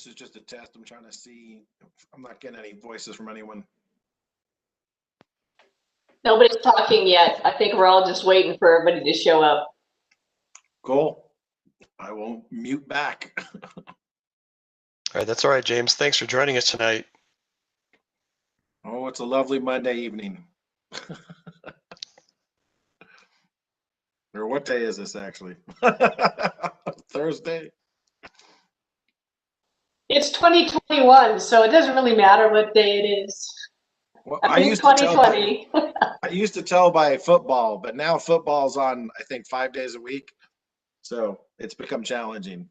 This is just a test. I'm trying to see. I'm not getting any voices from anyone. Nobody's talking yet. I think we're all just waiting for everybody to show up. Cool. I won't mute back. All right, that's all right, James. Thanks for joining us tonight. Oh, it's a lovely Monday evening. Or what day is this actually? Thursday? It's 2021, so it doesn't really matter what day it is. Well, I mean, 2020. I used to tell by football, but now football's on, I think, 5 days a week. So it's become challenging.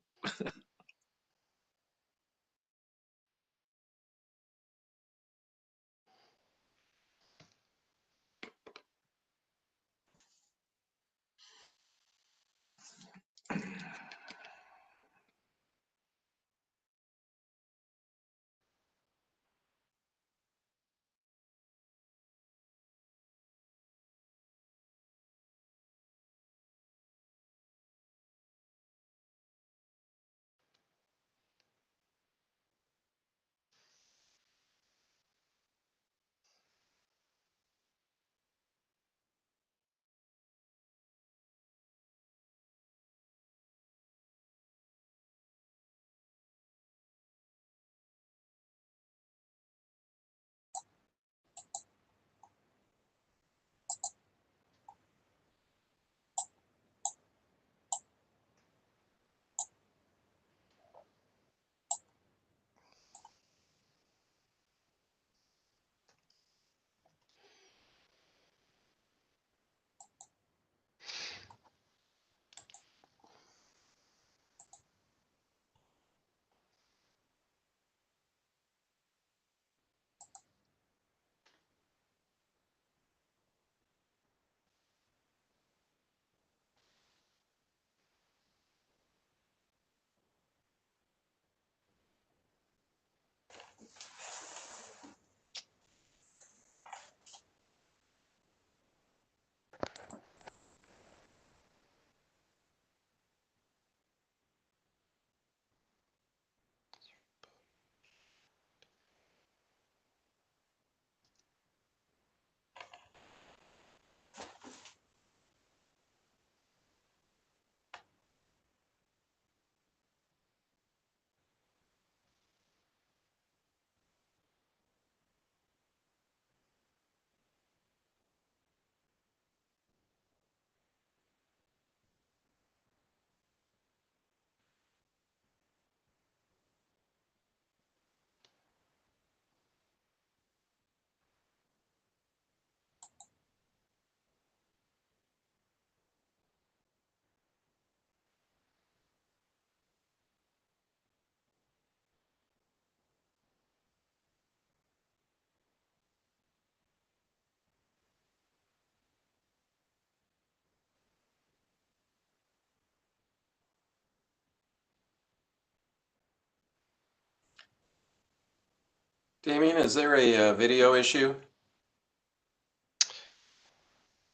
Damien, is there a video issue?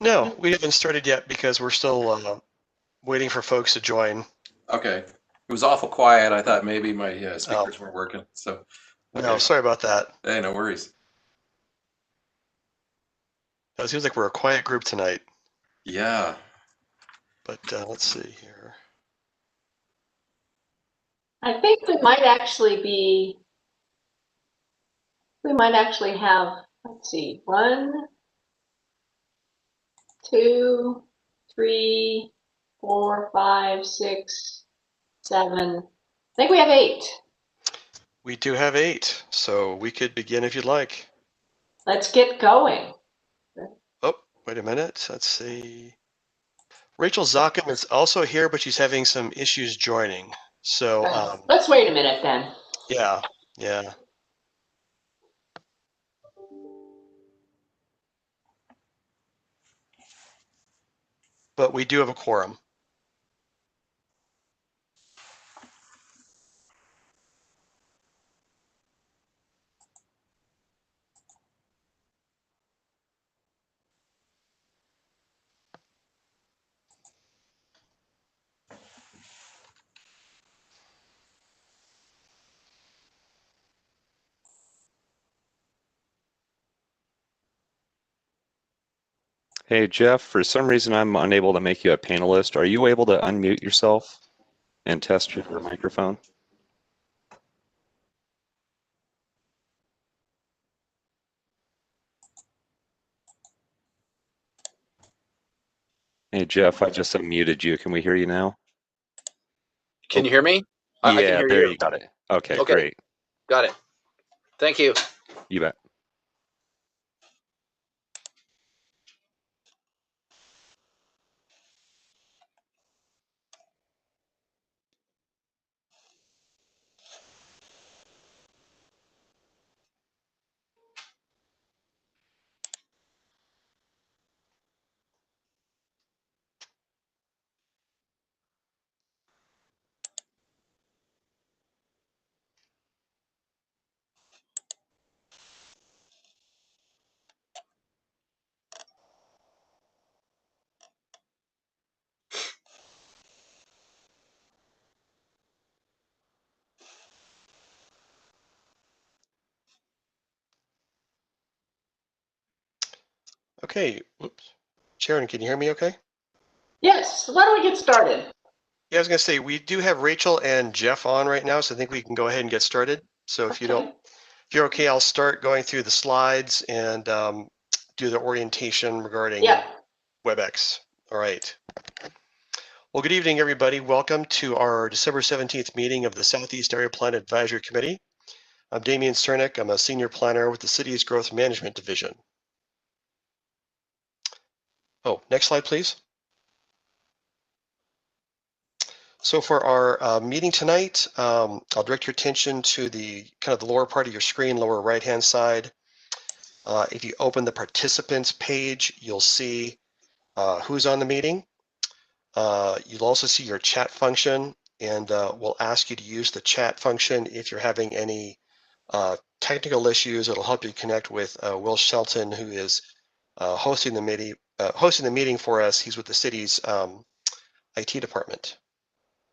No, we haven't started yet because we're still waiting for folks to join. Okay. It was awful quiet. I thought maybe my speakers weren't working. So, okay. No, sorry about that. Hey, no worries. It seems like we're a quiet group tonight. Yeah. But let's see here. I think we might actually have, let's see, 1, 2, 3, 4, 5, 6, 7. I think we have 8. We do have 8, so we could begin if you'd like. Let's get going. Oh, wait a minute. Let's see. Rachel Zockham is also here, but she's having some issues joining. So let's wait a minute then. Yeah. But we do have a quorum. Hey, Jeff, for some reason I'm unable to make you a panelist. Are you able to unmute yourself and test your microphone? Hey, Jeff, I just unmuted you. Can we hear you now? Can you hear me? I can Yeah, hear there you. you got it. Okay, Okay. great. Got it. Thank you. You bet. Okay, whoops. Sharon, can you hear me okay? Yes, why don't we get started? Yeah, I was gonna say, we do have Rachel and Jeff on right now, so I think we can go ahead and get started. So if you don't, Okay. if you're okay, I'll start going through the slides and do the orientation regarding Yeah. Webex. All right. Well, good evening, everybody. Welcome to our December 17th meeting of the Southeast Area Plan Advisory Committee. I'm Damian Cernick. I'm a senior planner with the city's Growth Management Division. Oh, next slide, please. So for our meeting tonight, I'll direct your attention to the kind of the lower part of your screen, lower right-hand side. If you open the participants page, you'll see who's on the meeting. You'll also see your chat function, and we'll ask you to use the chat function if you're having any technical issues. It'll help you connect with Will Shelton, who is hosting the meeting for us. He's with the city's IT department.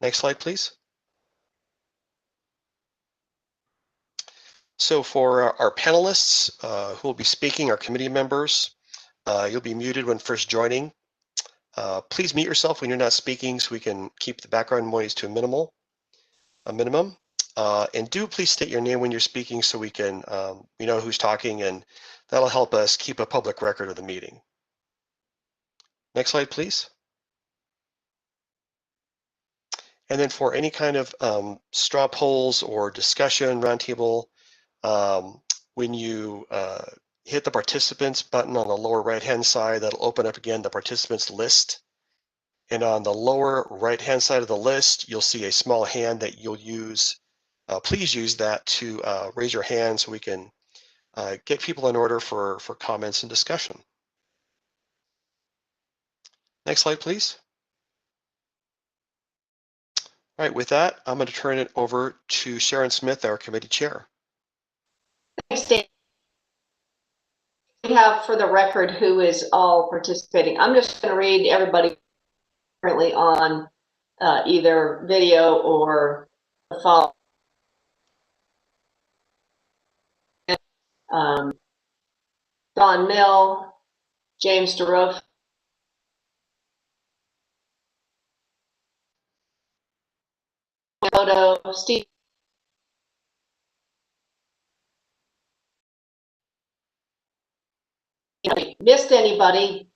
Next slide, please. So for our panelists who will be speaking, our committee members, you'll be muted when first joining. Please mute yourself when you're not speaking so we can keep the background noise to a minimum. And do please state your name when you're speaking so we know who's talking, and that'll help us keep a public record of the meeting. Next slide, please. And then for any kind of straw polls or discussion roundtable, when you hit the participants button on the lower right-hand side, that'll open up again the participants list. And on the lower right-hand side of the list, you'll see a small hand that you'll use. Please use that to raise your hand so we can get people in order for comments and discussion. Next slide, please. All right, with that, I'm going to turn it over to Sharon Smith, our committee chair. Thanks, Dan. We have for the record who is all participating. I'm just going to read everybody currently on either video or the phone. Don Mill, James DeRofe, Steve. Missed anybody?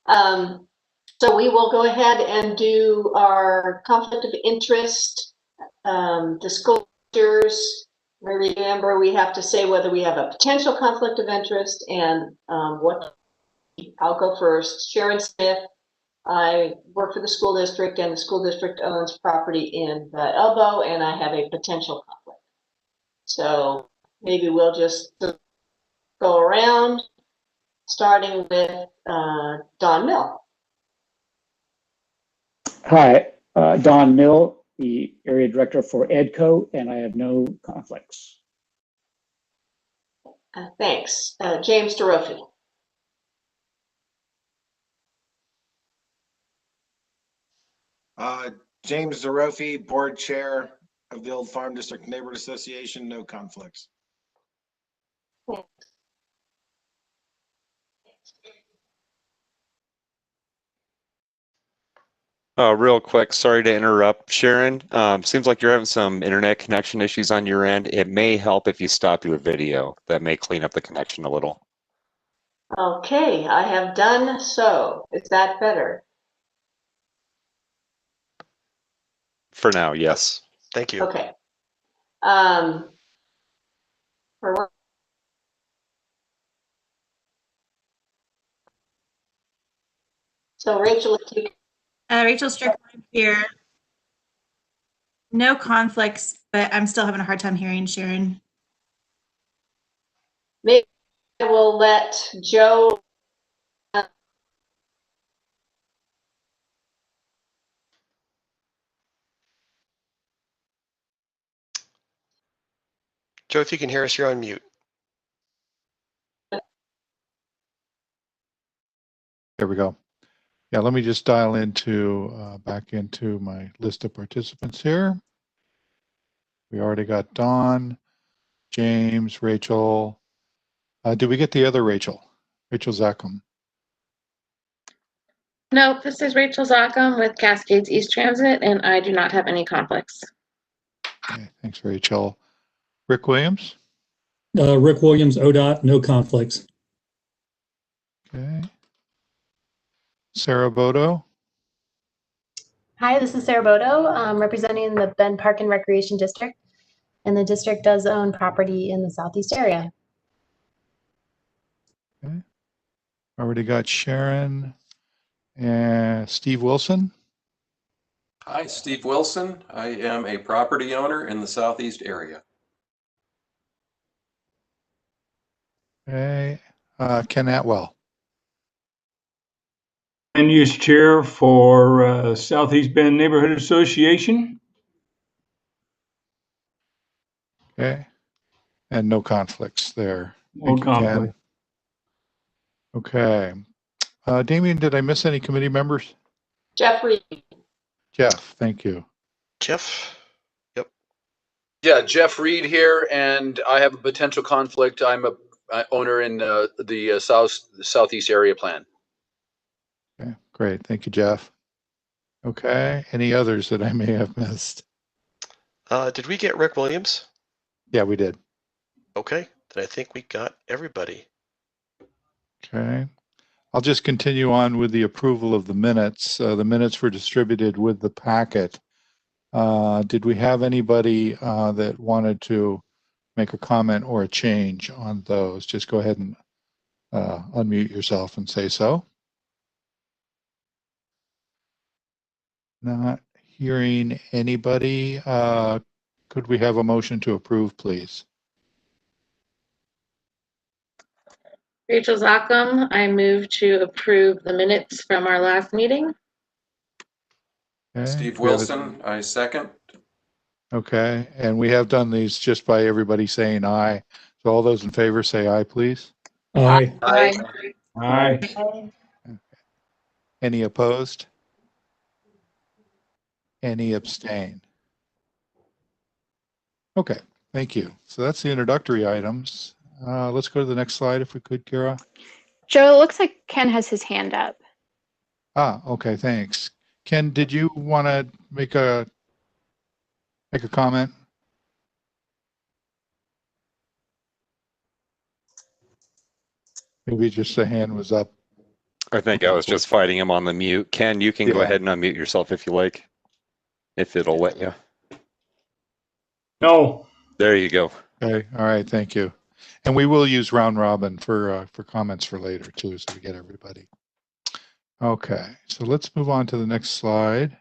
So we will go ahead and do our conflict of interest disclosures. Remember, we have to say whether we have a potential conflict of interest and what. I'll go first. Sharon Smith. I work for the school district, and the school district owns property in the Elbow, and I have a potential conflict. So maybe we'll just go around, starting with Don Mill. Hi, Don Mill, the area director for EDCO, and I have no conflicts. Thanks. James DeRofe. James DeRofe, board chair. of the Old Farm District Neighborhood Association, no conflicts. Real quick, sorry to interrupt, Sharon. Seems like you're having some internet connection issues on your end. It may help if you stop your video. That may clean up the connection a little. Okay, I have done so. Is that better? For now, yes. Thank you. Okay. For So Rachel, if you Rachel Strickland here. No conflicts, but I'm still having a hard time hearing Sharon. maybe I will let Joe. Joe, if you can hear us, you're on mute. There we go. Yeah, let me just dial into back into my list of participants here. We already got Dawn, James, Rachel. Did we get the other Rachel? Rachel Zackham. No, this is Rachel Zackham with Cascades East Transit, and I do not have any conflicts. Okay, thanks, Rachel. Rick Williams. Rick Williams, ODOT, no conflicts. Okay. Sarah Bodo. Hi, this is Sarah Bodo, representing the Bend Park and Recreation District, and the district does own property in the southeast area. Okay. Already got Sharon and Steve Wilson. Hi, Steve Wilson. I am a property owner in the southeast area. Okay. Ken Atwell. Land Use Chair for Southeast Bend Neighborhood Association. Okay. And no conflicts there. No conflict. Okay. Damien, did I miss any committee members? Jeffrey. Jeff, thank you. Jeff? Yep. Yeah, Jeff Reed here, and I have a potential conflict. I'm a owner in the southeast area plan. Okay, great. Thank you, Jeff. Okay. Any others that I may have missed? Did we get Rick Williams? Yeah, we did. Okay, then I think we got everybody. Okay. I'll just continue on with the approval of the minutes. The minutes were distributed with the packet. Did we have anybody that wanted to make a comment or a change on those? Just go ahead and unmute yourself and say so. Not hearing anybody. Could we have a motion to approve, please? Rachel Zackham, I move to approve the minutes from our last meeting. Okay. Steve Wilson, I second. Okay, and we have done these just by everybody saying aye. So all those in favor say aye, please. Aye. Aye. Aye. Any opposed? Any abstain? Okay, thank you. So that's the introductory items. Let's go to the next slide if we could, Kara. Joe, it looks like Ken has his hand up. Okay, thanks. Ken, did you want to make a comment? Maybe just the hand was up. I think I was just fighting him on the mute. Ken, you can go Yeah. ahead and unmute yourself if you like, if it'll let you. No. There you go. Okay, all right, thank you. And we will use round robin for comments for later too, so we get everybody. Okay, so let's move on to the next slide.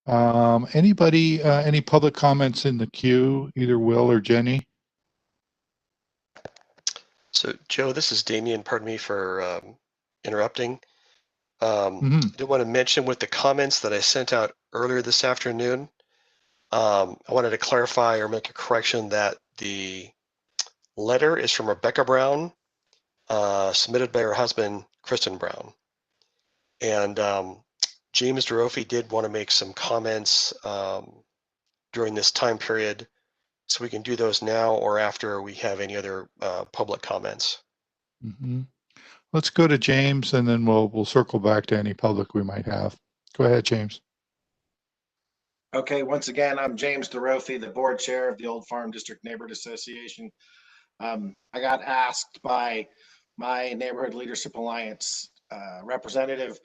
Anybody, any public comments in the queue, either Will or Jenny? So Joe, this is Damien. Pardon me for interrupting. I do want to mention with the comments that I sent out earlier this afternoon, I wanted to clarify or make a correction that the letter is from Rebecca Brown, submitted by her husband, Kristen Brown. And James DeRofi did want to make some comments during this time period, so we can do those now or after we have any other public comments. Mm-hmm. Let's go to James, and then we'll circle back to any public we might have. Go ahead, James. Okay, once again, I'm James DeRofi, the board chair of the Old Farm District Neighborhood Association. I got asked by my Neighborhood Leadership Alliance representative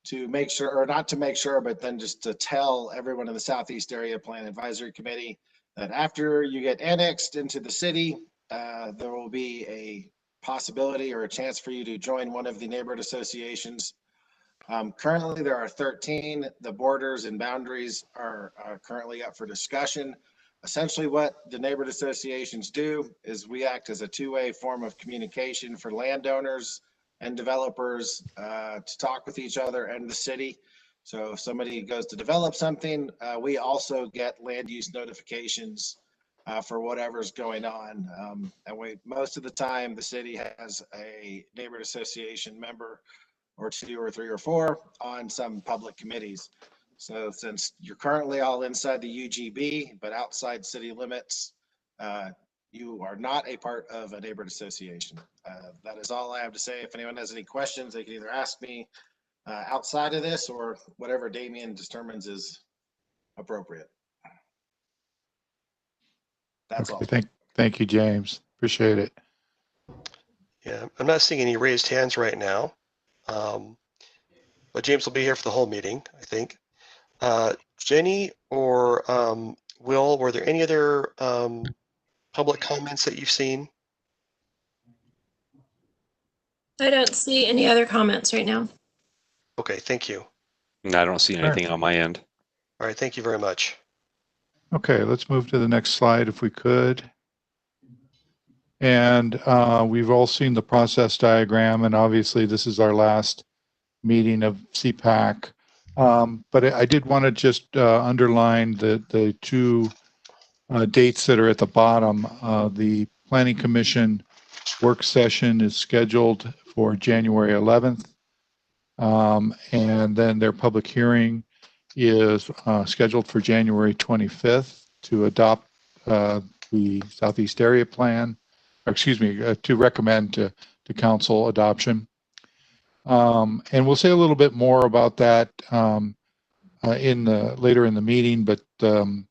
to make sure, or not to make sure, but then just to tell everyone in the Southeast Area Plan Advisory Committee that after you get annexed into the city, there will be a possibility or a chance for you to join one of the neighborhood associations. Currently, there are 13. The borders and boundaries are currently up for discussion. Essentially, what the neighborhood associations do is we act as a two-way form of communication for landowners and developers to talk with each other and the city. So if somebody goes to develop something, we also get land use notifications for whatever's going on. And most of the time, the city has a neighborhood association member or 2 or 3 or 4 on some public committees. So since you're currently all inside the UGB, but outside city limits, you are not a part of a neighborhood association. That is all I have to say. If anyone has any questions, they can either ask me outside of this or whatever Damien determines is appropriate. That's all. Thank you, James. Appreciate it. Yeah, I'm not seeing any raised hands right now. But James will be here for the whole meeting, I think. Jenny or Will, were there any other public comments that you've seen? I don't see any other comments right now. Okay, thank you. I don't see anything on my end. All right, thank you very much. Okay, let's move to the next slide if we could. And we've all seen the process diagram, and obviously this is our last meeting of SEAPAC. But I did want to just underline the two dates that are at the bottom. The Planning Commission work session is scheduled for January 11th. And then their public hearing is scheduled for January 25th to adopt the Southeast Area Plan, or excuse me, to recommend to council adoption. And we'll say a little bit more about that later in the meeting, but the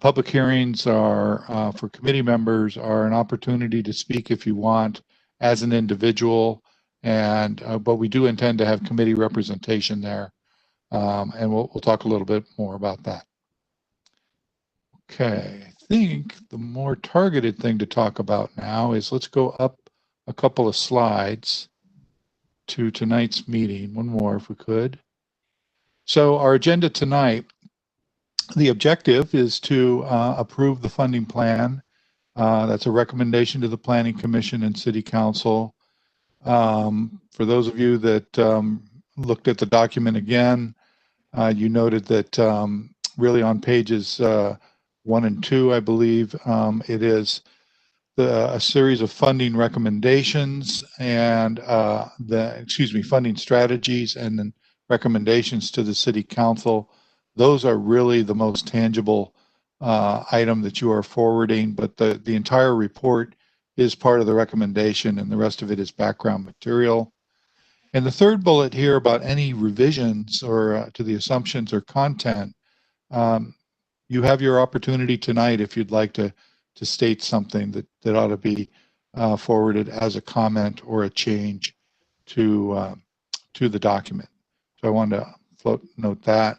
public hearings are for committee members are an opportunity to speak if you want as an individual, and but we do intend to have committee representation there, and we'll talk a little bit more about that. Okay, I think the more targeted thing to talk about now is let's go up a couple of slides to tonight's meeting. One more if we could. So our agenda tonight, the objective is to approve the funding plan. That's a recommendation to the Planning Commission and City Council. For those of you that looked at the document again, you noted that really on pages 1 and 2, I believe, it is a series of funding recommendations and funding strategies and then recommendations to the City Council. Those are really the most tangible item that you are forwarding, but the entire report is part of the recommendation and the rest of it is background material. And the third bullet here about any revisions or to the assumptions or content, you have your opportunity tonight if you'd like to state something that ought to be forwarded as a comment or a change to the document. So I wanted to note that.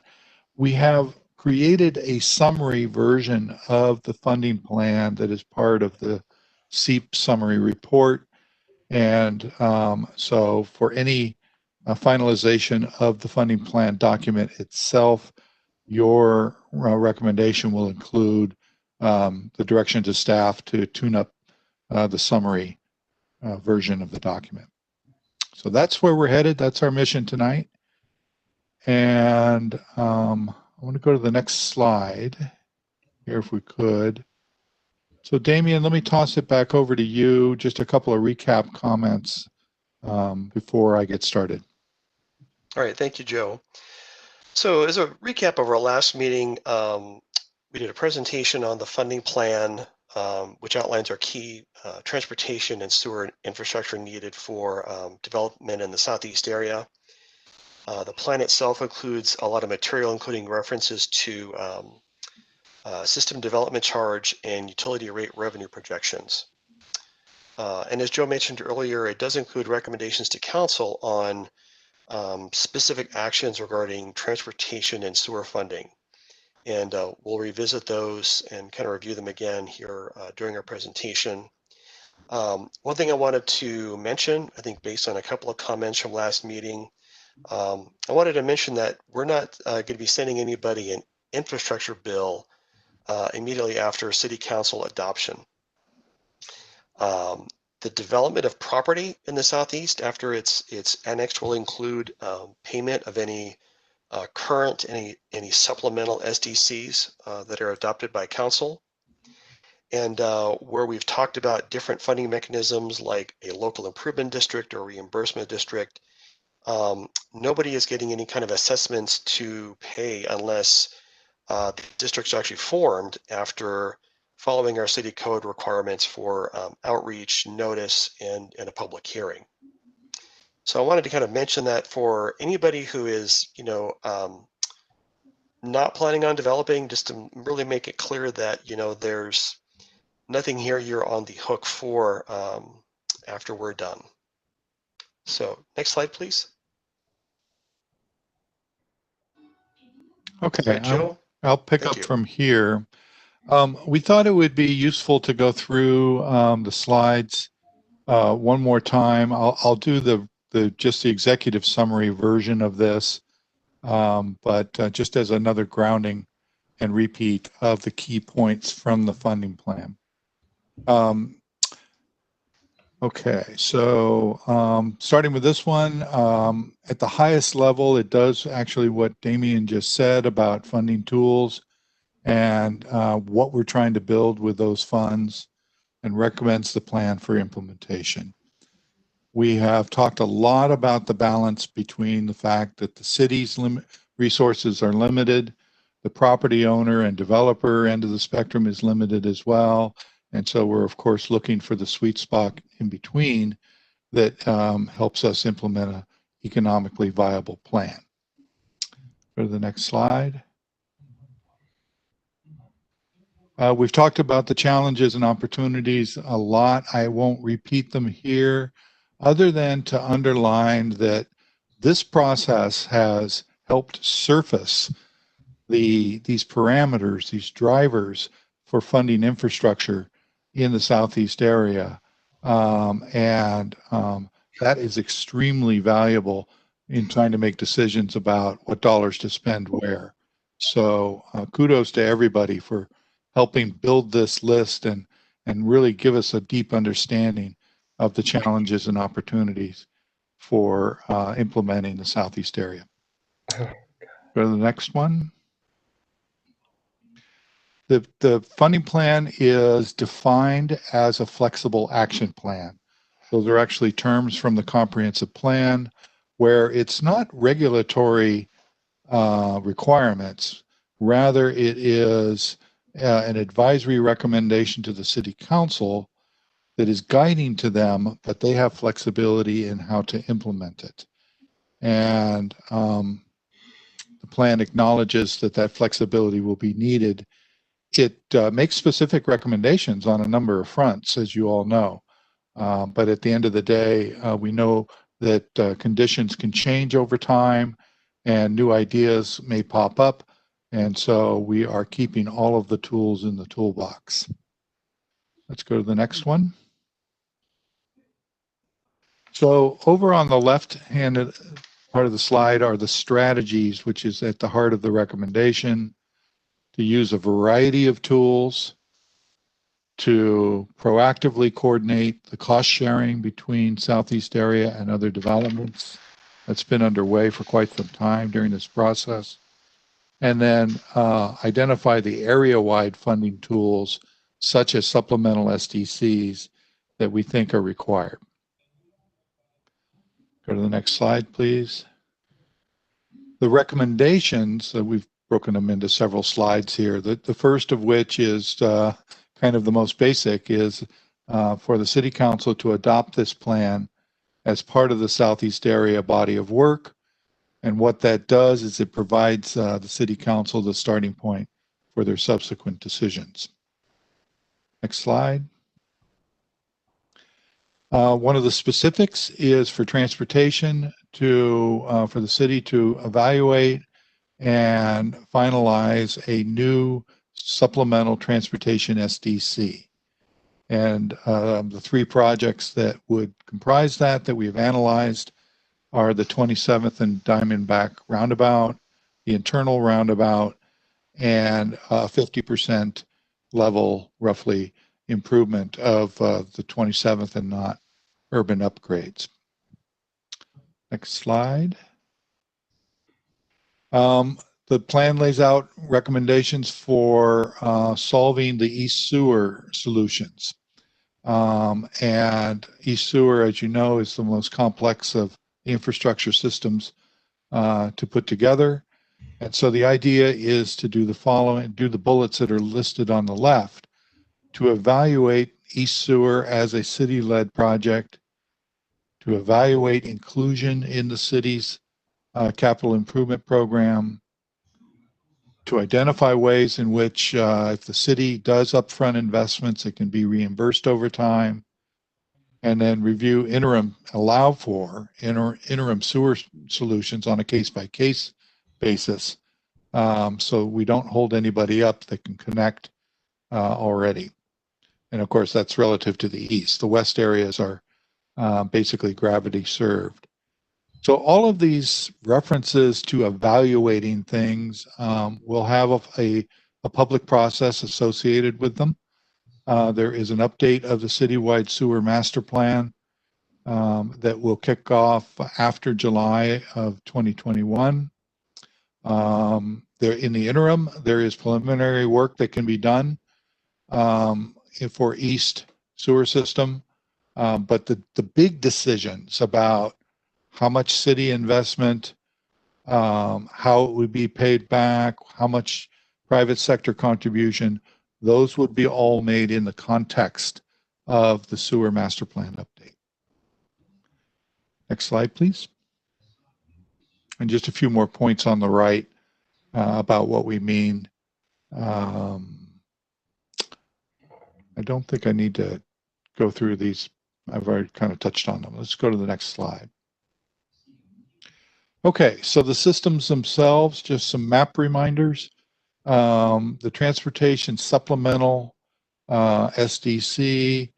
We have created a summary version of the funding plan that is part of the SEAP summary report. And so for any finalization of the funding plan document itself, your recommendation will include the direction to staff to tune up the summary version of the document. So that's where we're headed. That's our mission tonight. And I want to go to the next slide here if we could. So Damien, let me toss it back over to you. Just a couple of recap comments before I get started. All right, thank you, Joe. So as a recap of our last meeting, we did a presentation on the funding plan, which outlines our key transportation and sewer infrastructure needed for development in the Southeast area. The plan itself includes a lot of material, including references to system development charge and utility rate revenue projections. And as Joe mentioned earlier, it does include recommendations to council on specific actions regarding transportation and sewer funding. And we'll revisit those and kind of review them again here during our presentation. One thing I wanted to mention, I think based on a couple of comments from last meeting, I wanted to mention that we're not going to be sending anybody an infrastructure bill immediately after City Council adoption. The development of property in the Southeast after it's annexed will include payment of any current, any supplemental SDCs that are adopted by council. And where we've talked about different funding mechanisms like a local improvement district or reimbursement district, nobody is getting any kind of assessments to pay unless the districts are actually formed after following our city code requirements for outreach, notice, and a public hearing. So I wanted to kind of mention that for anybody who is, not planning on developing, just to really make it clear that, there's nothing here you're on the hook for after we're done. So next slide, please. Okay, Right, Joe? I'll pick Thank up you. from here. We thought it would be useful to go through the slides one more time. I'll do just the executive summary version of this, but just as another grounding and repeat of the key points from the funding plan. Okay, so starting with this one, at the highest level, it does actually what Damien just said about funding tools and what we're trying to build with those funds, and recommends the plan for implementation. We have talked a lot about the balance between the fact that the city's resources are limited, the property owner and developer end of the spectrum is limited as well. And so we're, of course, looking for the sweet spot in between that helps us implement an economically viable plan. Go to the next slide. We've talked about the challenges and opportunities a lot. I won't repeat them here, other than to underline that this process has helped surface these parameters, these drivers for funding infrastructure in the Southeast area. That is extremely valuable in trying to make decisions about what dollars to spend where. So kudos to everybody for helping build this list and really give us a deep understanding of the challenges and opportunities for implementing the Southeast area. Go to the next one. The funding plan is defined as a flexible action plan. Those are actually terms from the comprehensive plan where it's not regulatory requirements. Rather, it is an advisory recommendation to the city council that is guiding to them, but they have flexibility in how to implement it. And the plan acknowledges that flexibility will be needed. It makes specific recommendations on a number of fronts, as you all know. But at the end of the day, we know that conditions can change over time and new ideas may pop up. And so we are keeping all of the tools in the toolbox. Let's go to the next one. So over on the left-hand part of the slide are the strategies, which is at the heart of the recommendation, to use a variety of tools to proactively coordinate the cost sharing between Southeast area and other developments. That's been underway for quite some time during this process. And then identify the area-wide funding tools, such as supplemental SDCs, that we think are required. Go to the next slide, please. The recommendations, we've broken them into several slides here. The first of which is kind of the most basic, is for the City Council to adopt this plan as part of the Southeast Area body of work. And what that does is it provides the City Council the starting point for their subsequent decisions. Next slide. One of the specifics is for transportation for the city to evaluate and finalize a new supplemental transportation SDC. And the three projects that would comprise that we've analyzed are the 27th and Diamondback roundabout, the internal roundabout, and 50% level, roughly, improvement of the 27th and Knott urban upgrades. Next slide. The plan lays out recommendations for solving the East Sewer solutions. And East Sewer, as you know, is the most complex of the infrastructure systems to put together. And so the idea is to do the following, do the bullets that are listed on the left, to evaluate East Sewer as a city-led project, to evaluate inclusion in the city's capital improvement program, to identify ways in which if the city does upfront investments, it can be reimbursed over time, and then review allow for interim sewer solutions on a case-by-case basis, so we don't hold anybody up that can connect already. And of course, that's relative to the east. The west areas are basically gravity served. So all of these references to evaluating things will have a public process associated with them. There is an update of the citywide sewer master plan that will kick off after July of 2021. In the interim, there is preliminary work that can be done for East Sewer System, but the big decisions about how much city investment, how it would be paid back, how much private sector contribution, those would be all made in the context of the sewer master plan update. Next slide, please. And just a few more points on the right about what we mean. I don't think I need to go through these. I've already kind of touched on them. Let's go to the next slide. Okay, so the systems themselves, just some map reminders. The transportation supplemental SDC,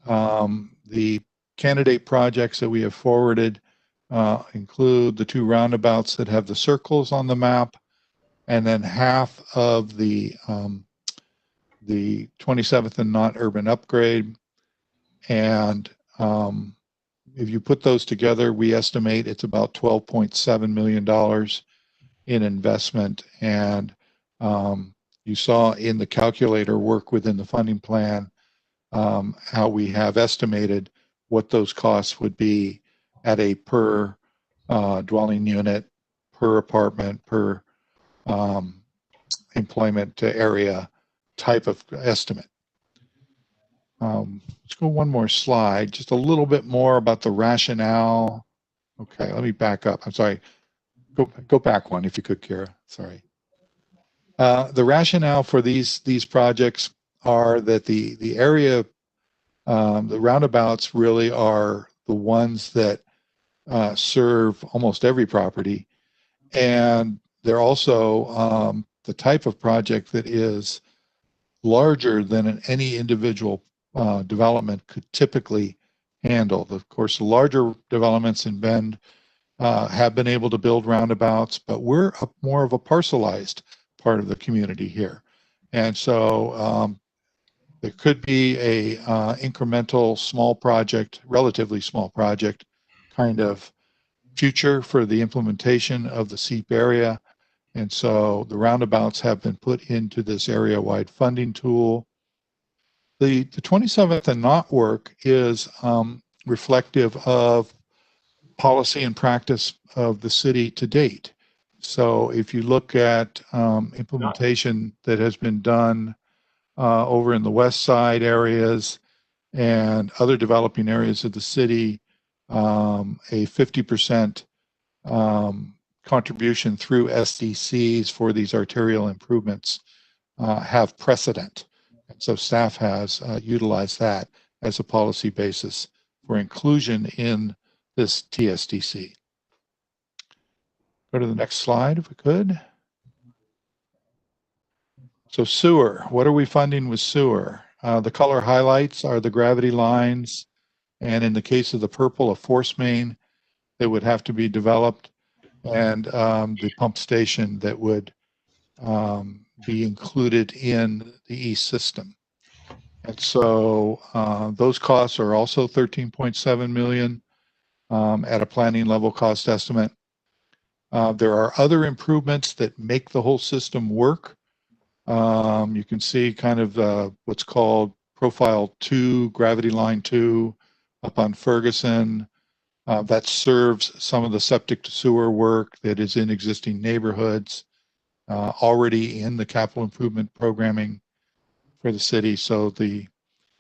the candidate projects that we have forwarded include the two roundabouts that have the circles on the map, and then half of the 27th and Knott urban upgrade. And if you put those together, we estimate it's about $12.7 million in investment. And you saw in the calculator work within the funding plan how we have estimated what those costs would be at a per dwelling unit, per apartment, per employment area type of estimate. Let's go one more slide, just a little bit more about the rationale. Okay, let me back up. I'm sorry. Go back one if you could, Kira. Sorry. The rationale for these projects are that the area, the roundabouts really are the ones that serve almost every property, and they're also the type of project that is larger than any individual development could typically handle. Of course, the larger developments in Bend have been able to build roundabouts, but we're more of a parcelized part of the community here. And so there could be a incremental small project, relatively small project, kind of future for the implementation of the SEAP area. And so the roundabouts have been put into this area-wide funding tool. The 27th and Knott work is reflective of policy and practice of the city to date. So if you look at implementation that has been done over in the west side areas and other developing areas of the city, a 50% contribution through SDCs for these arterial improvements have precedent. And so staff has utilized that as a policy basis for inclusion in this TSDC. Go to the next slide if we could. So sewer, what are we funding with sewer? The color highlights are the gravity lines, and in the case of the purple, a force main that would have to be developed, and the pump station that would be included in the east system. And so those costs are also 13.7 million at a planning level cost estimate. There are other improvements that make the whole system work. You can see kind of what's called Profile 2, Gravity Line 2 up on Ferguson. That serves some of the septic to sewer work that is in existing neighborhoods, already in the capital improvement programming for the city. So the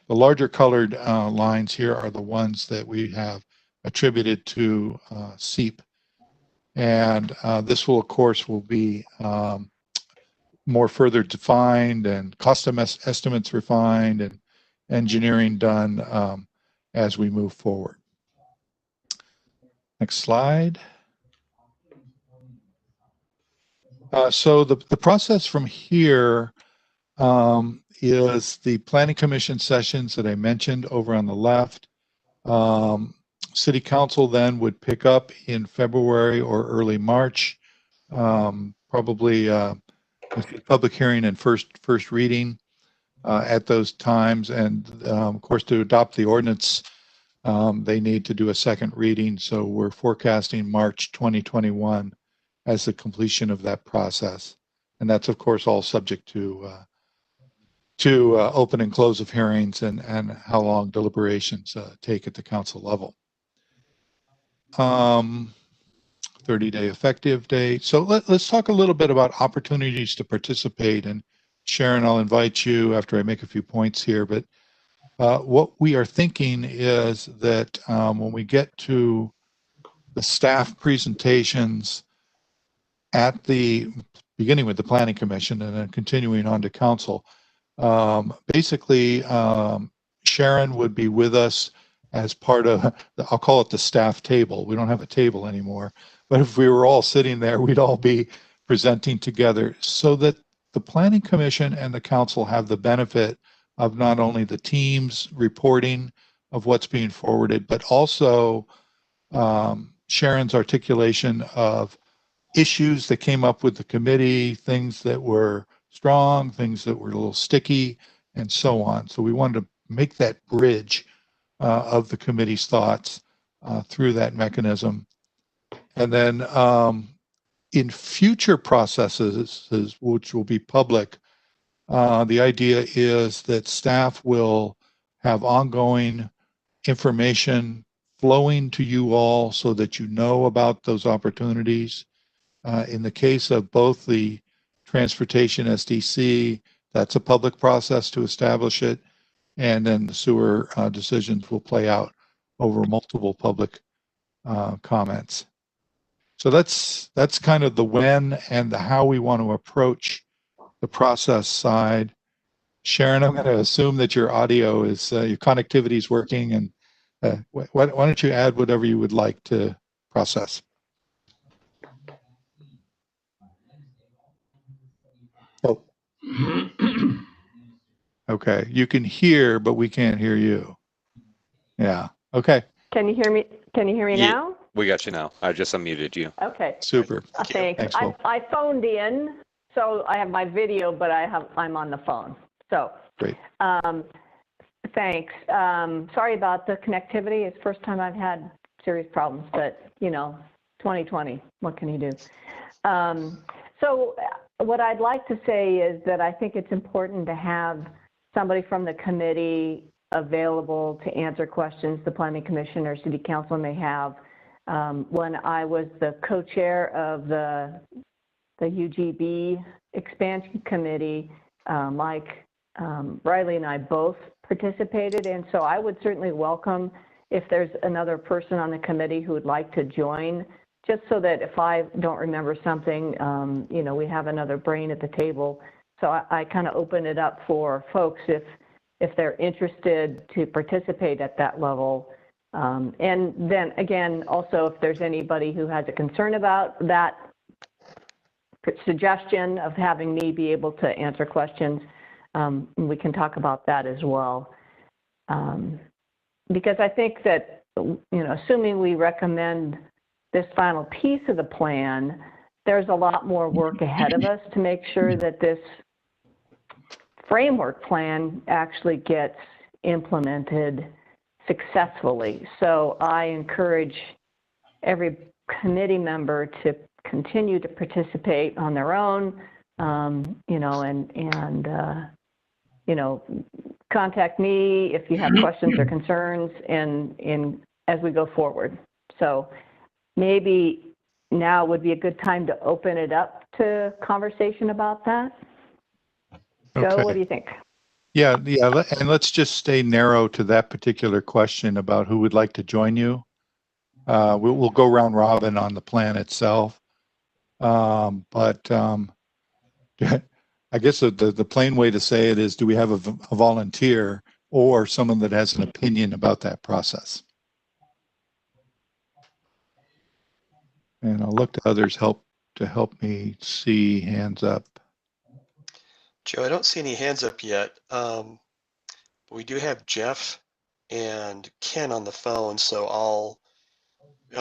larger colored lines here are the ones that we have attributed to SEAP. And this will, of course, will be more further defined and custom estimates refined and engineering done as we move forward. Next slide. So the process from here is the Planning Commission sessions that I mentioned over on the left. City Council then would pick up in February or early March, probably public hearing and first reading at those times. And of course, to adopt the ordinance, they need to do a second reading. So we're forecasting March 2021 as the completion of that process. And that's, of course, all subject to open and close of hearings and how long deliberations take at the council level. 30-day effective date. So let's talk a little bit about opportunities to participate. And Sharon, I'll invite you after I make a few points here. But what we are thinking is that when we get to the staff presentations at the beginning with the Planning Commission and then continuing on to council, basically Sharon would be with us as part of, I'll call it the staff table. We don't have a table anymore, but if we were all sitting there, we'd all be presenting together so that the Planning Commission and the council have the benefit of not only the team's reporting of what's being forwarded, but also Sharon's articulation of issues that came up with the committee, things that were strong, things that were a little sticky, and so on. So we wanted to make that bridge of the committee's thoughts through that mechanism. And then in future processes, which will be public, the idea is that staff will have ongoing information flowing to you all so that you know about those opportunities. In the case of both the transportation SDC, that's a public process to establish it. And then the sewer decisions will play out over multiple public comments. So that's kind of the when and the how we want to approach the process side. Sharon, I'm going to assume that your audio is, your connectivity is working, and why don't you add whatever you would like to process? Oh. Okay, you can hear, but we can't hear you. Yeah, okay. Can you hear me? Can you hear me now? We got you now. I just unmuted you. Okay. Super. Thanks. Thanks, I phoned in, so I have my video, but I'm on the phone. So great. Thanks. Sorry about the connectivity. It's the first time I've had serious problems, but you know, 2020. What can you do? So what I'd like to say is that I think it's important to have somebody from the committee available to answer questions the Planning Commission or City Council may have. When I was the co-chair of the the UGB expansion committee, Mike Riley and I both participated, and so I would certainly welcome if there's another person on the committee who would like to join, just so that if I don't remember something, you know, we have another brain at the table. So I kind of open it up for folks if they're interested to participate at that level. And then again, also if there's anybody who has a concern about that suggestion of having me be able to answer questions, we can talk about that as well. Because I think that, you know, assuming we recommend this final piece of the plan, there's a lot more work ahead of us to make sure that this framework plan actually gets implemented successfully. So I encourage every committee member to continue to participate on their own, you know, and you know, contact me if you have questions or concerns and as we go forward. So maybe now would be a good time to open it up to conversation about that. Okay. Joe, what do you think? Yeah, and let's just stay narrow to that particular question about who would like to join you. We'll go round robin on the plan itself. But I guess the plain way to say it is, do we have a volunteer or someone that has an opinion about that process? And I'll look to others to help me see hands up. Joe, I don't see any hands up yet. We do have Jeff and Ken on the phone, so I'll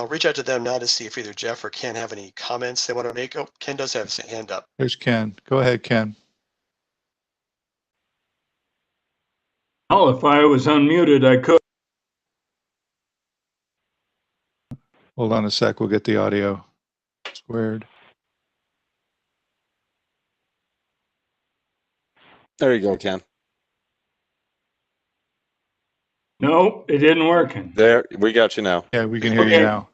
reach out to them now to see if either Jeff or Ken have any comments they want to make. Oh, Ken does have his hand up. There's Ken. Go ahead, Ken. Oh, if I was unmuted, I could. Hold on a sec. We'll get the audio squared. There you go, Ken. No, it didn't working. There, we got you now. Yeah, we can hear you now.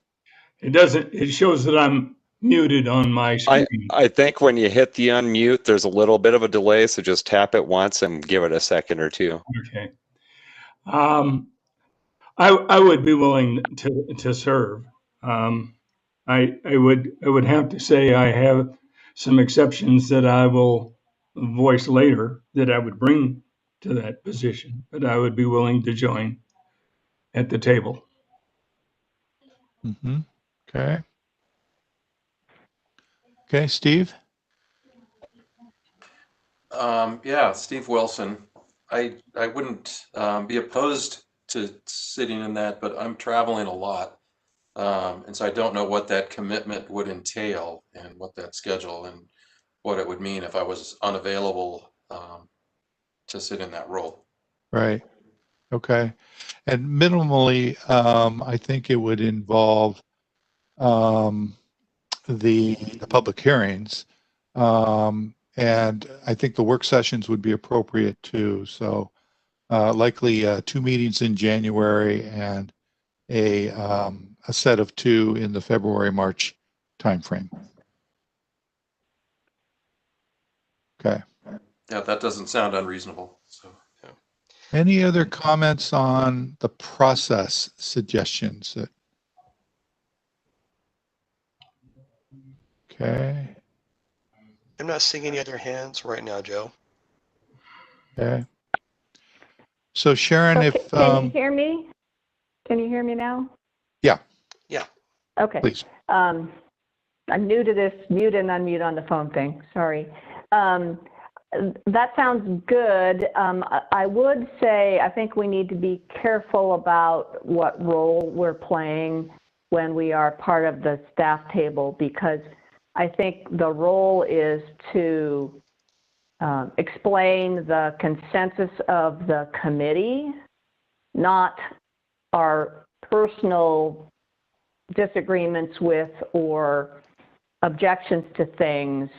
It doesn't, it shows that I'm muted on my screen. I think when you hit the unmute, there's a little bit of a delay, so just tap it once and give it a second or two. Okay. I would be willing to serve. I would have to say I have some exceptions that I will voice later that I would bring to that position, but I would be willing to join at the table. Mm-hmm. Okay. Okay, Steve? Yeah, Steve Wilson. I wouldn't be opposed to sitting in that, but I'm traveling a lot. And so I don't know what that commitment would entail and what that schedule and what it would mean if I was unavailable to sit in that role. Right. Okay. And minimally, I think it would involve the public hearings. And I think the work sessions would be appropriate too. So likely 2 meetings in January and a set of 2 in the February-March timeframe. Okay. Yeah, that doesn't sound unreasonable. So, yeah. Any other comments on the process suggestions? Okay. I'm not seeing any other hands right now, Joe. Okay. So Sharon, Okay, if can you hear me? Can you hear me now? Yeah. Yeah. Okay. Please. I'm new to this mute and unmute on the phone thing. Sorry. That sounds good. I would say I think we need to be careful about what role we're playing when we are part of the staff table, because I think the role is to explain the consensus of the committee, not our personal disagreements with or objections to things,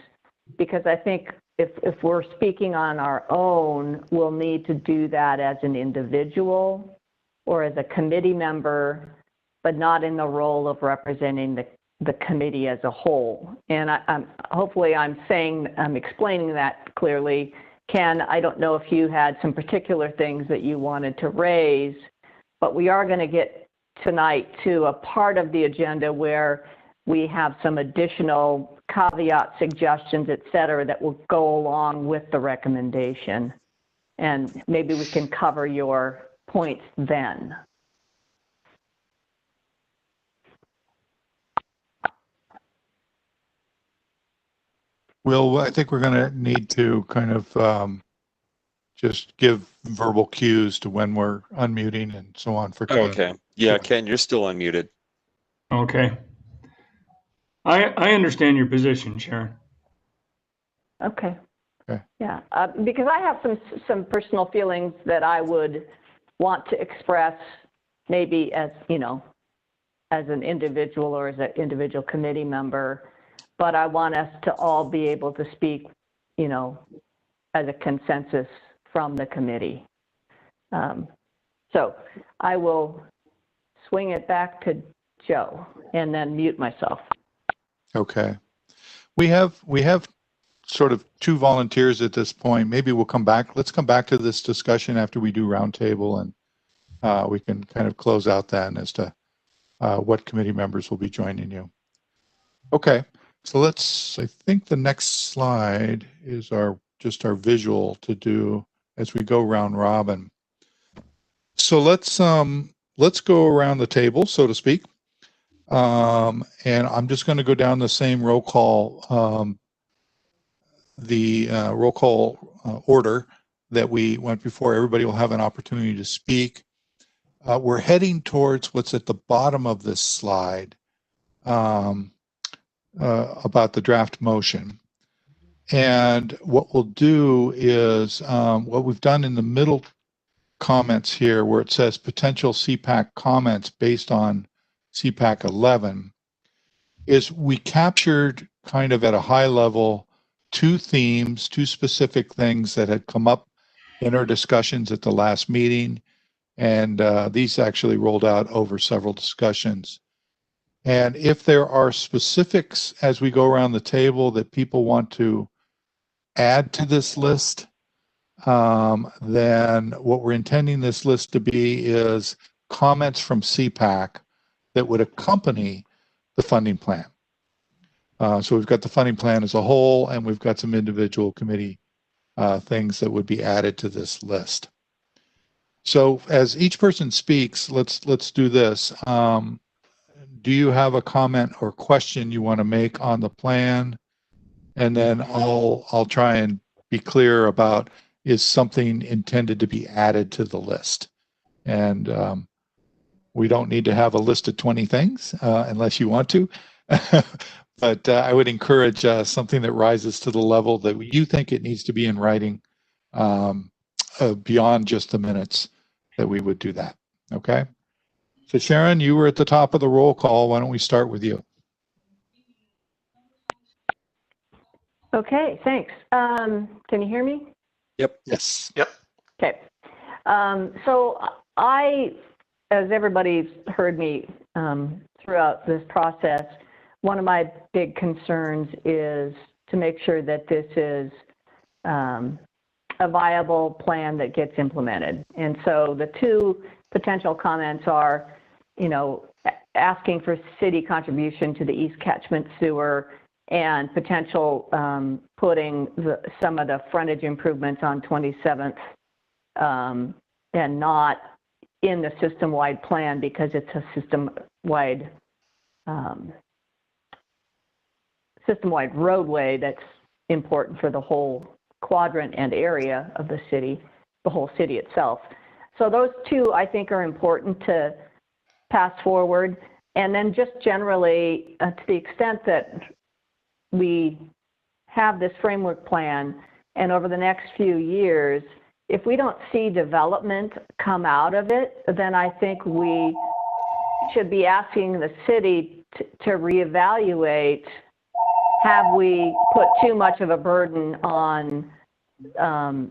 because I think if we're speaking on our own, we'll need to do that as an individual or as a committee member, but not in the role of representing the committee as a whole. And I'm hopefully I'm explaining that clearly. Ken, I don't know if you had some particular things that you wanted to raise, but we are going to get tonight to a part of the agenda where we have some additional caveat suggestions, et cetera, that will go along with the recommendation. And maybe we can cover your points then. Well, I think we're going to need to kind of just give verbal cues to when we're unmuting and so on for Ken. Okay. Yeah, Ken, you're still unmuted. Okay. I understand your position, Sharon. Okay. Okay. Yeah, because I have some personal feelings that I would want to express, maybe as, you know, as an individual or as an individual committee member, but I want us to all be able to speak, you know, as a consensus from the committee. So I will swing it back to Joe and then mute myself. Okay. We have sort of two volunteers at this point. Maybe we'll come back. Let's come back to this discussion after we do roundtable, and we can kind of close out then as to what committee members will be joining you. Okay. So I think the next slide is just our visual to do as we go round robin. So let's go around the table, so to speak. And I'm just going to go down the same roll call, roll call order that we went before. Everybody will have an opportunity to speak. We're heading towards what's at the bottom of this slide about the draft motion. And what we'll do is what we've done in the middle comments here where it says potential Cpac comments based on Cpac 11 is we captured kind of at a high level two themes, two specific things that had come up in our discussions at the last meeting. And these actually rolled out over several discussions. And if there are specifics as we go around the table that people want to add to this list, then what we're intending this list to be is comments from Cpac that would accompany the funding plan. So we've got the funding plan as a whole, and we've got some individual committee things that would be added to this list. So as each person speaks, let's do this. Do you have a comment or question you want to make on the plan? And then I'll try and be clear about, is something intended to be added to the list? And we don't need to have a list of 20 things unless you want to. But I would encourage something that rises to the level that you think it needs to be in writing beyond just the minutes, that we would do that. Okay. So Sharon, you were at the top of the roll call. Why don't we start with you? Okay, thanks. Can you hear me? Yep. Yes. Yep. Okay. So as everybody's heard me throughout this process, one of my big concerns is to make sure that this is a viable plan that gets implemented. And so the two potential comments are, you know, asking for city contribution to the East Catchment Sewer and potential putting some of the frontage improvements on 27th and not in the system-wide plan because it's a system-wide roadway that's important for the whole quadrant and area of the city, the whole city itself. So those two, I think, are important to pass forward. And then just generally, to the extent that we have this framework plan, and over the next few years, if we don't see development come out of it, then I think we should be asking the city to reevaluate, have we put too much of a burden on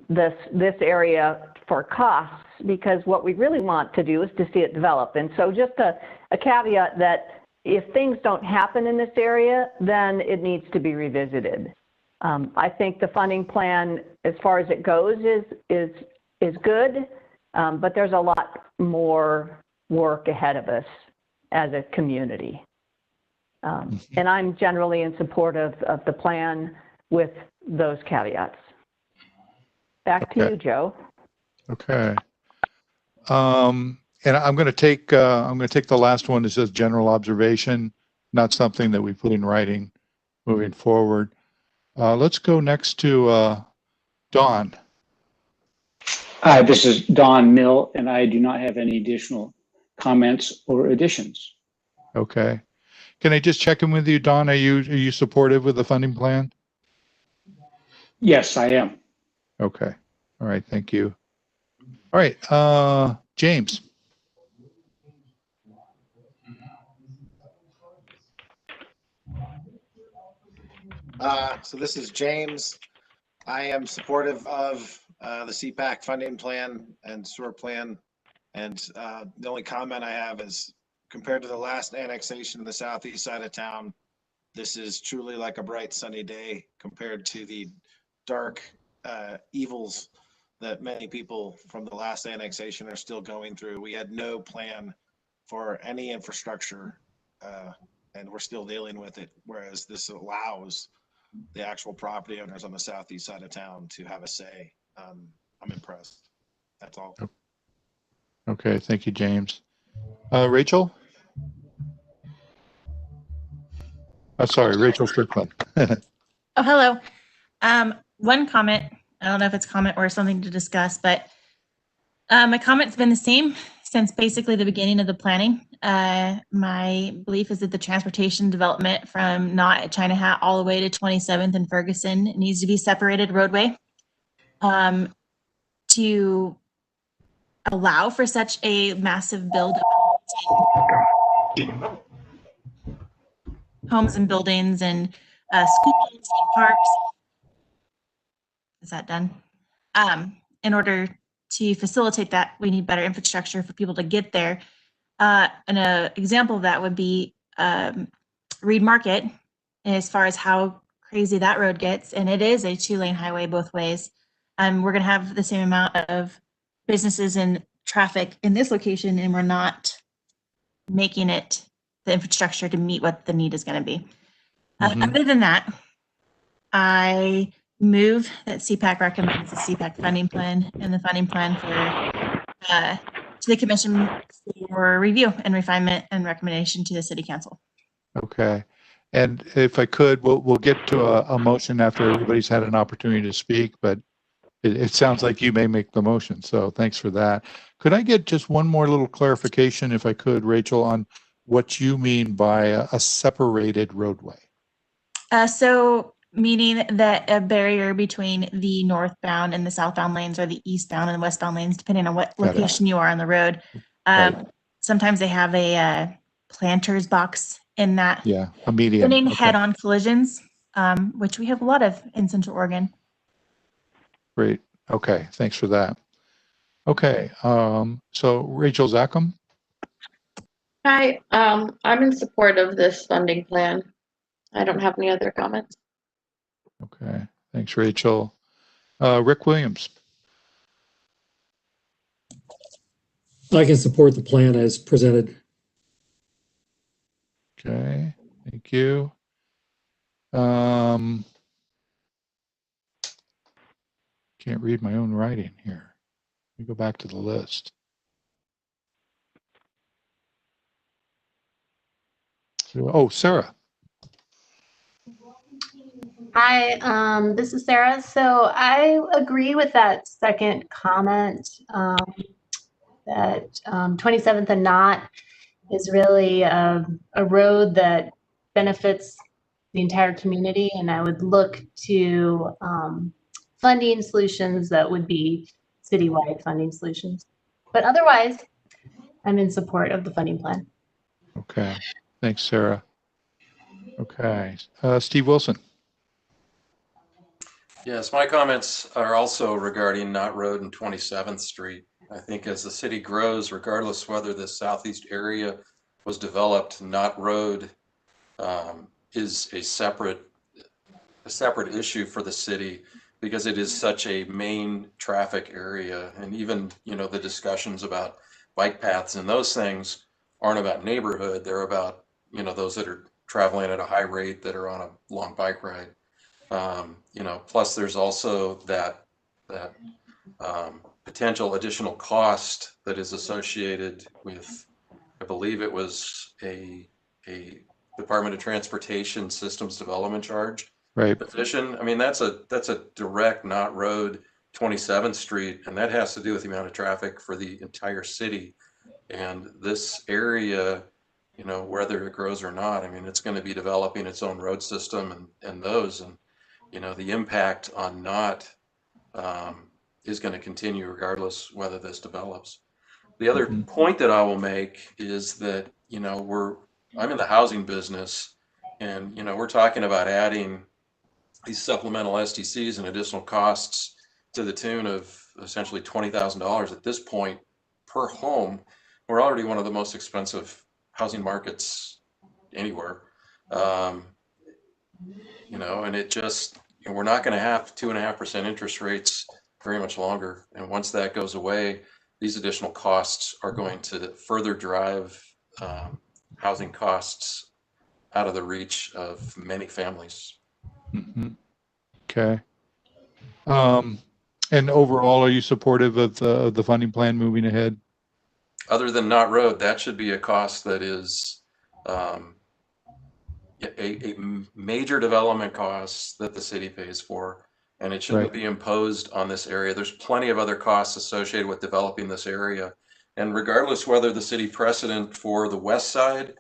this area for costs? Because what we really want to do is to see it develop. And so just a caveat that if things don't happen in this area, then it needs to be revisited. I think the funding plan, as far as it goes, is good, but there's a lot more work ahead of us as a community. And I'm generally in support of the plan with those caveats. Back to you, Joe. Okay. And I'm going to take the last one that says general observation, not something that we put in writing moving forward. Let's go next to Don. Hi, this is Don Mill, and I do not have any additional comments or additions. Okay. Can I just check in with you, Don? Are you supportive with the funding plan? Yes, I am. Okay. All right. Thank you. All right. James. So this is James. I am supportive of the Cpac funding plan and sewer plan. And the only comment I have is compared to the last annexation in the southeast side of town, this is truly like a bright sunny day compared to the dark evils that many people from the last annexation are still going through. We had no plan for any infrastructure and we're still dealing with it. Whereas this allows the actual property owners on the southeast side of town to have a say. I'm impressed. That's all. Okay. Thank you, James. Rachel? Sorry, Rachel Strickland. Oh, hello. One comment. I don't know if it's a comment or something to discuss, but my comment's been the same since basically the beginning of the planning. My belief is that the transportation development from not at China Hat all the way to 27th and Ferguson needs to be separated roadway to allow for such a massive build of homes and buildings and schools and parks. Is that done? In order to facilitate that, we need better infrastructure for people to get there. And an example of that would be Reed Market, as far as how crazy that road gets. And it is a 2-lane highway both ways. We're going to have the same amount of businesses and traffic in this location, and we're not making it the infrastructure to meet what the need is going to be. Other than that, I move that Cpac recommends the Cpac funding plan and the funding plan for to the commission for review and refinement and recommendation to the city council. Okay. And if I could, we'll get to a motion after everybody's had an opportunity to speak, but it sounds like you may make the motion. So thanks for that. Could I get just one more little clarification, if I could, Rachel, on what you mean by a separated roadway? So meaning that a barrier between the northbound and the southbound lanes, or the eastbound and the westbound lanes, depending on what location you are on the road. Sometimes they have a planter's box in that. Yeah, a median. Preventing head-on collisions, which we have a lot of in Central Oregon. Great. Okay, thanks for that. Okay, so Rachel Zackham. Hi, I'm in support of this funding plan. I don't have any other comments. Okay, thanks, Rachel. Rick Williams. I can support the plan as presented. Okay, thank you. Can't read my own writing here. Let me go back to the list. Oh, Sarah. Hi, this is Sarah. So I agree with that second comment that 27th and Knott is really a road that benefits the entire community, and I would look to funding solutions that would be citywide funding solutions. But otherwise, I'm in support of the funding plan. Okay, thanks, Sarah. Okay, Steve Wilson. Yes, my comments are also regarding Knott Road and 27th Street. I think as the city grows, regardless whether the southeast area was developed, Knott Road, is a separate issue for the city because it is such a main traffic area. And even, the discussions about bike paths and those things aren't about neighborhood. They're about, those that are traveling at a high rate that are on a long bike ride. Plus there's also that potential additional cost that is associated with, I believe it was a Department of Transportation Systems Development charge Right. petition. I mean, that's a direct Knott Road, 27th Street, and that has to do with the amount of traffic for the entire city. And this area, whether it grows or not, I mean, it's going to be developing its own road system and those, and the impact on Knott is going to continue regardless whether this develops. The other point that I will make is that, I'm in the housing business, and, we're talking about adding these supplemental SDCs and additional costs to the tune of essentially $20,000 at this point per home. We're already one of the most expensive housing markets anywhere. And it just, we're not going to have 2.5% interest rates very much longer. And once that goes away, these additional costs are going to further drive housing costs out of the reach of many families. Mm-hmm. Okay. And overall, are you supportive of the funding plan moving ahead? Other than Knott Road, that should be a cost that is a major development cost that the city pays for, and it shouldn't be imposed on this area. There's plenty of other costs associated with developing this area. And regardless whether the city precedent for the west side,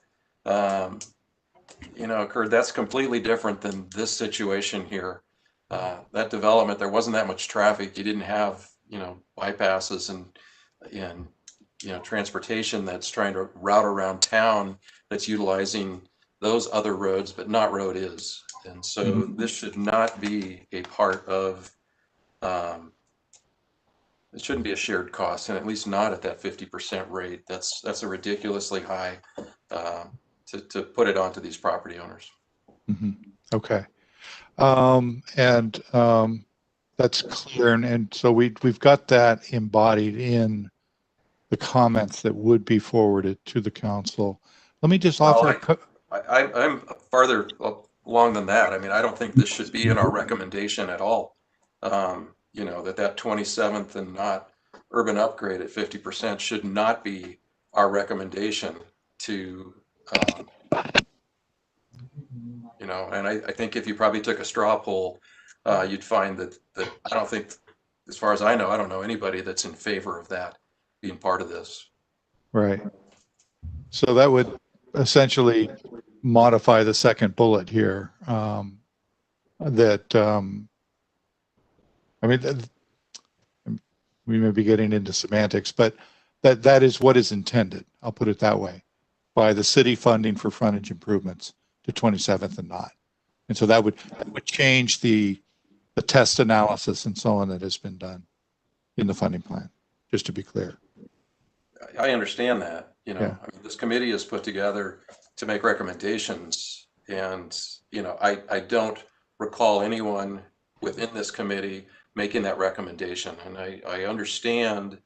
occurred, that's completely different than this situation here. That development, there wasn't that much traffic. You didn't have, bypasses and transportation that's trying to route around town that's utilizing those other roads, but Knott Road is. And so this should not be a part of, it shouldn't be a shared cost, and at least not at that 50% rate. That's a ridiculously high to put it onto these property owners. Mm-hmm. Okay. That's clear. And so we've got that embodied in the comments that would be forwarded to the council. Let me just offer. I'm farther along than that. I mean, I don't think this should be in our recommendation at all. That 27th and not urban upgrade at 50% should not be our recommendation to, and I think if you probably took a straw poll, you'd find that I don't think, as far as I know, I don't know anybody that's in favor of that being part of this. Right. So that would essentially modify the second bullet here. We may be getting into semantics, but that is what is intended. I'll put it that way, by the city funding for frontage improvements to 27th and Knott. And so that would change the test analysis and so on that has been done in the funding plan, just to be clear. I understand that, Yeah. I mean, this committee is put together to make recommendations, and, I don't recall anyone within this committee making that recommendation. And I understand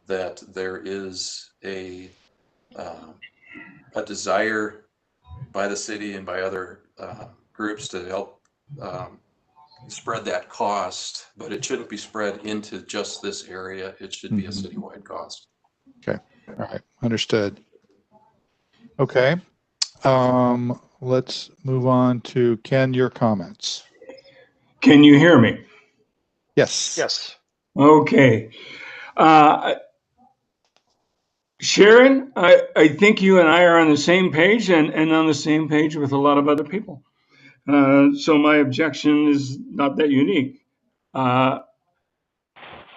that there is a desire by the city and by other groups to help spread that cost, but it shouldn't be spread into just this area. It should be a citywide cost. Okay. All right. Understood. Okay. Let's move on to Ken, your comments. Can you hear me? Yes. Yes. Okay. Sharon, I think you and I are on the same page and on the same page with a lot of other people. So my objection is not that unique.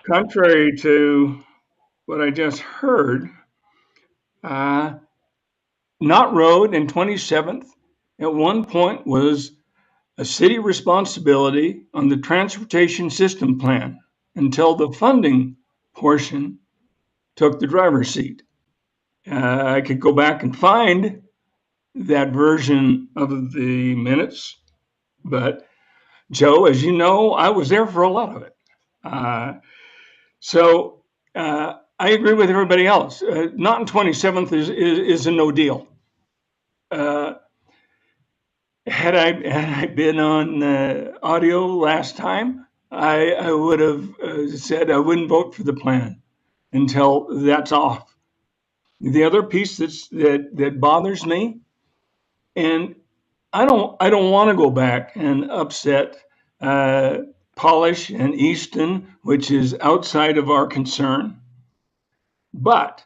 Contrary to what I just heard, Knott Road and 27th at one point was a city responsibility on the transportation system plan until the funding portion took the driver's seat. I could go back and find that version of the minutes, but Joe, as you know, I was there for a lot of it. So I agree with everybody else. Not in 27th is a no deal. Had I been on audio last time, I would have said I wouldn't vote for the plan until that's off. The other piece that bothers me, and I don't want to go back and upset Polish and Easton, which is outside of our concern. But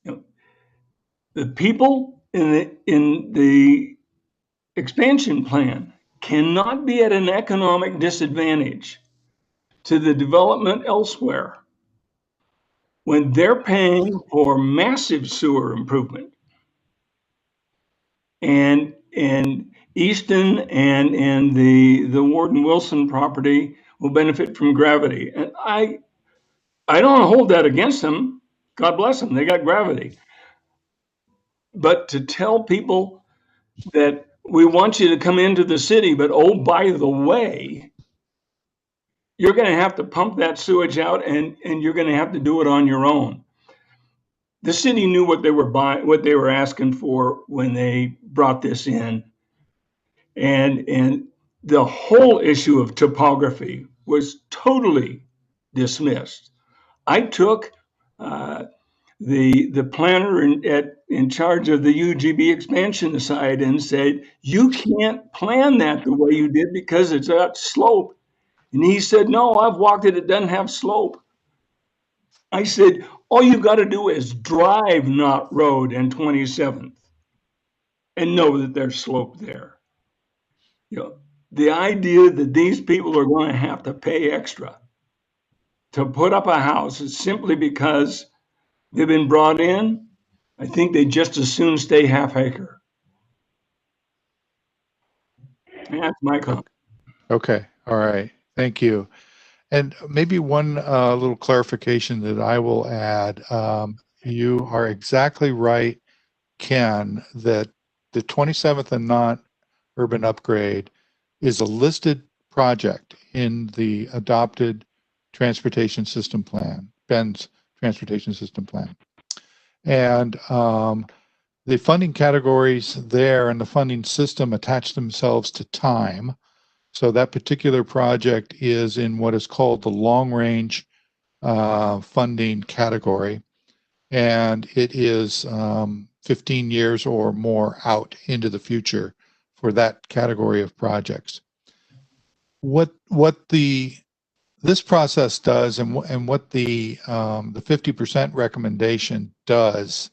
you know, the people in the expansion plan cannot be at an economic disadvantage to the development elsewhere when they're paying for massive sewer improvement. And Easton and the Warden Wilson property will benefit from gravity. And I don't hold that against them. God bless them. They got gravity. But to tell people that we want you to come into the city, but oh, by the way, you're going to have to pump that sewage out and you're going to have to do it on your own. The city knew what they were buying, what they were asking for when they brought this in. And the whole issue of topography was totally dismissed. I took the planner in charge of the UGB expansion aside and said, you can't plan that the way you did because it's got slope. And he said, no, I've walked it, it doesn't have slope. I said, all you got to do is drive Knott Road and 27th and know that there's slope there. You know, the idea that these people are going to have to pay extra to put up a house is simply because they've been brought in. I think they just as soon stay half acre. That's my comment. Okay. All right. Thank you. And maybe one little clarification that I will add. You are exactly right, Ken, that the 27th and Knott urban upgrade is a listed project in the adopted transportation system plan, Ben's transportation system plan. And the funding categories there and the funding system attach themselves to time. So that particular project is in what is called the long range funding category. And it is 15 years or more out into the future for that category of projects. What this process does and what the 50% recommendation does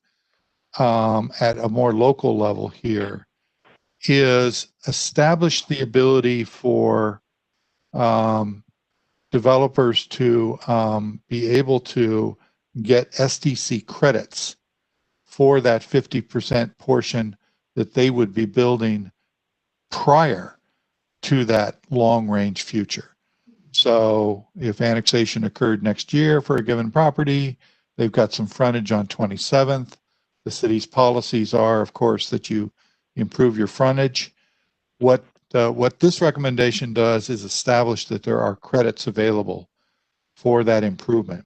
at a more local level here is establish the ability for developers to be able to get SDC credits for that 50% portion that they would be building prior to that long range future. So if annexation occurred next year for a given property, they've got some frontage on 27th. The city's policies are, of course, that you improve your frontage. What this recommendation does is establish that there are credits available for that improvement.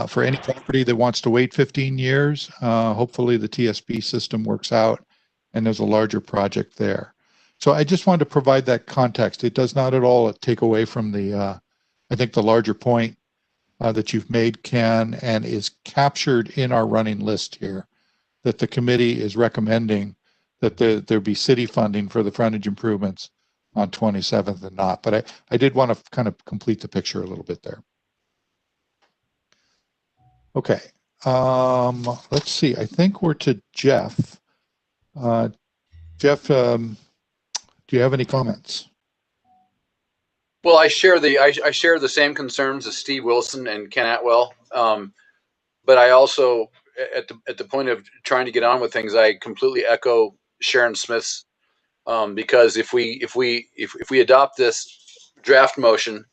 For any property that wants to wait 15 years, hopefully the TSP system works out and there's a larger project there. So I just wanted to provide that context. It does not at all take away from the, I think the larger point that you've made, Ken, and is captured in our running list here, that the committee is recommending that there be city funding for the frontage improvements on 27th and Knott. But I did want to kind of complete the picture a little bit there. Okay, let's see. I think we're to Jeff. Jeff, do you have any comments? Well, I share the same concerns as Steve Wilson and Ken Atwell, but I also, at the point of trying to get on with things, I completely echo Sharon Smith's, because if we adopt this draft motion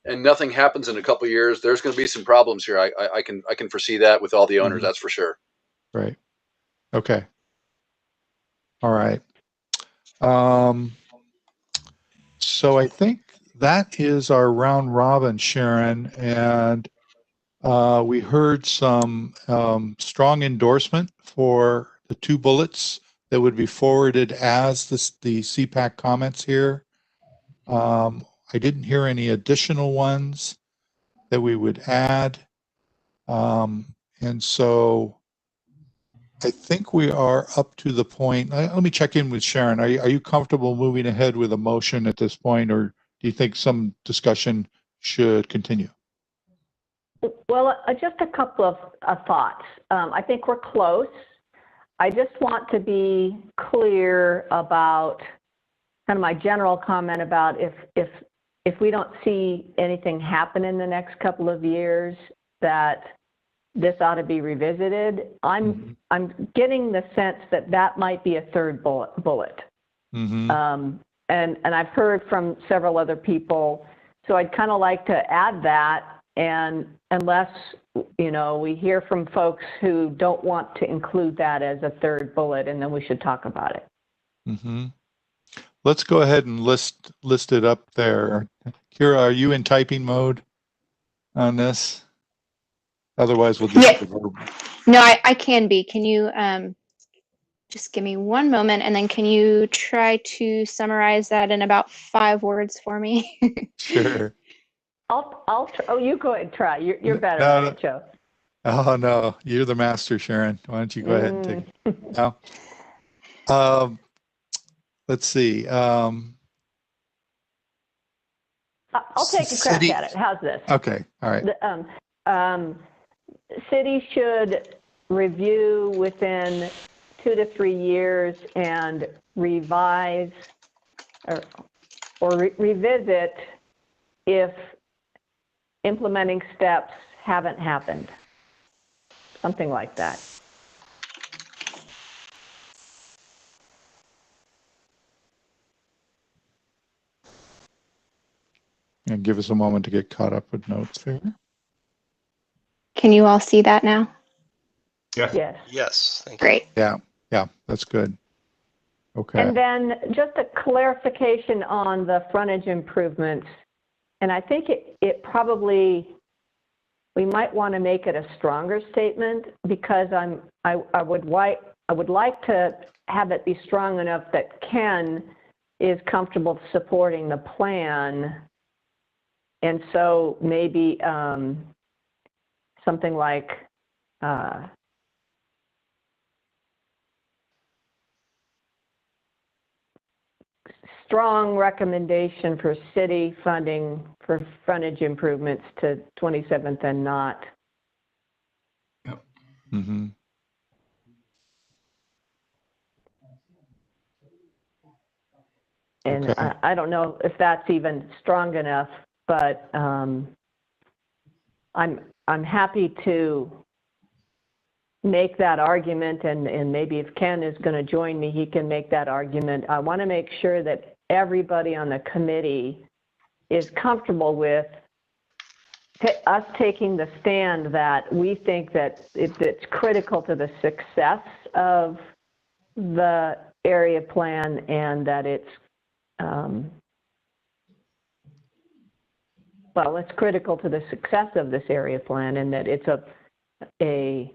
and nothing happens in a couple of years, there's going to be some problems here. I can foresee that with all the owners. That's for sure. Right. Okay. All right. So I think that is our round robin, Sharon, and we heard some strong endorsement for the 2 bullets that would be forwarded as the CPAC comments here. I didn't hear any additional ones that we would add. And so I think we are up to the point. Let me check in with Sharon. Are you comfortable moving ahead with a motion at this point, or do you think some discussion should continue? Well, just a couple of thoughts. I think we're close. I just want to be clear about kind of my general comment about if we don't see anything happen in the next couple of years, that this ought to be revisited. I'm getting the sense that that might be a third bullet. And I've heard from several other people, so I'd kind of like to add that. And unless, you know, we hear from folks who don't want to include that as a third bullet, and then we should talk about it. Let's go ahead and list it up there. Kira, are you in typing mode on this? Otherwise, we'll just. Yeah. No, I can be. Can you just give me one moment, and then can you try to summarize that in about 5 words for me? Sure. Oh, you go ahead and try. You're better at it, Joe. Oh no, you're the master, Sharon. Why don't you go ahead and take it now? Let's see. I'll take a crack at it. How's this? Okay. All right. City should review within 2 to 3 years and revise or revisit if implementing steps haven't happened. Something like that. And give us a moment to get caught up with notes here. Can you all see that now? Yes. Yes. Thank you. Great. Yeah, that's good. Okay. And then just a clarification on the frontage improvements. And I think it probably, we might want to make it a stronger statement, because I would like to have it be strong enough that Ken is comfortable supporting the plan. And so maybe something like strong recommendation for city funding for frontage improvements to 27th and not. Yep. And Okay. I don't know if that's even strong enough, but I'm happy to make that argument, and maybe if Ken is going to join me, he can make that argument. I want to make sure that everybody on the committee is comfortable with us taking the stand that we think that it's critical to the success of the area plan, and that it's well, it's critical to the success of this area plan, and that it's a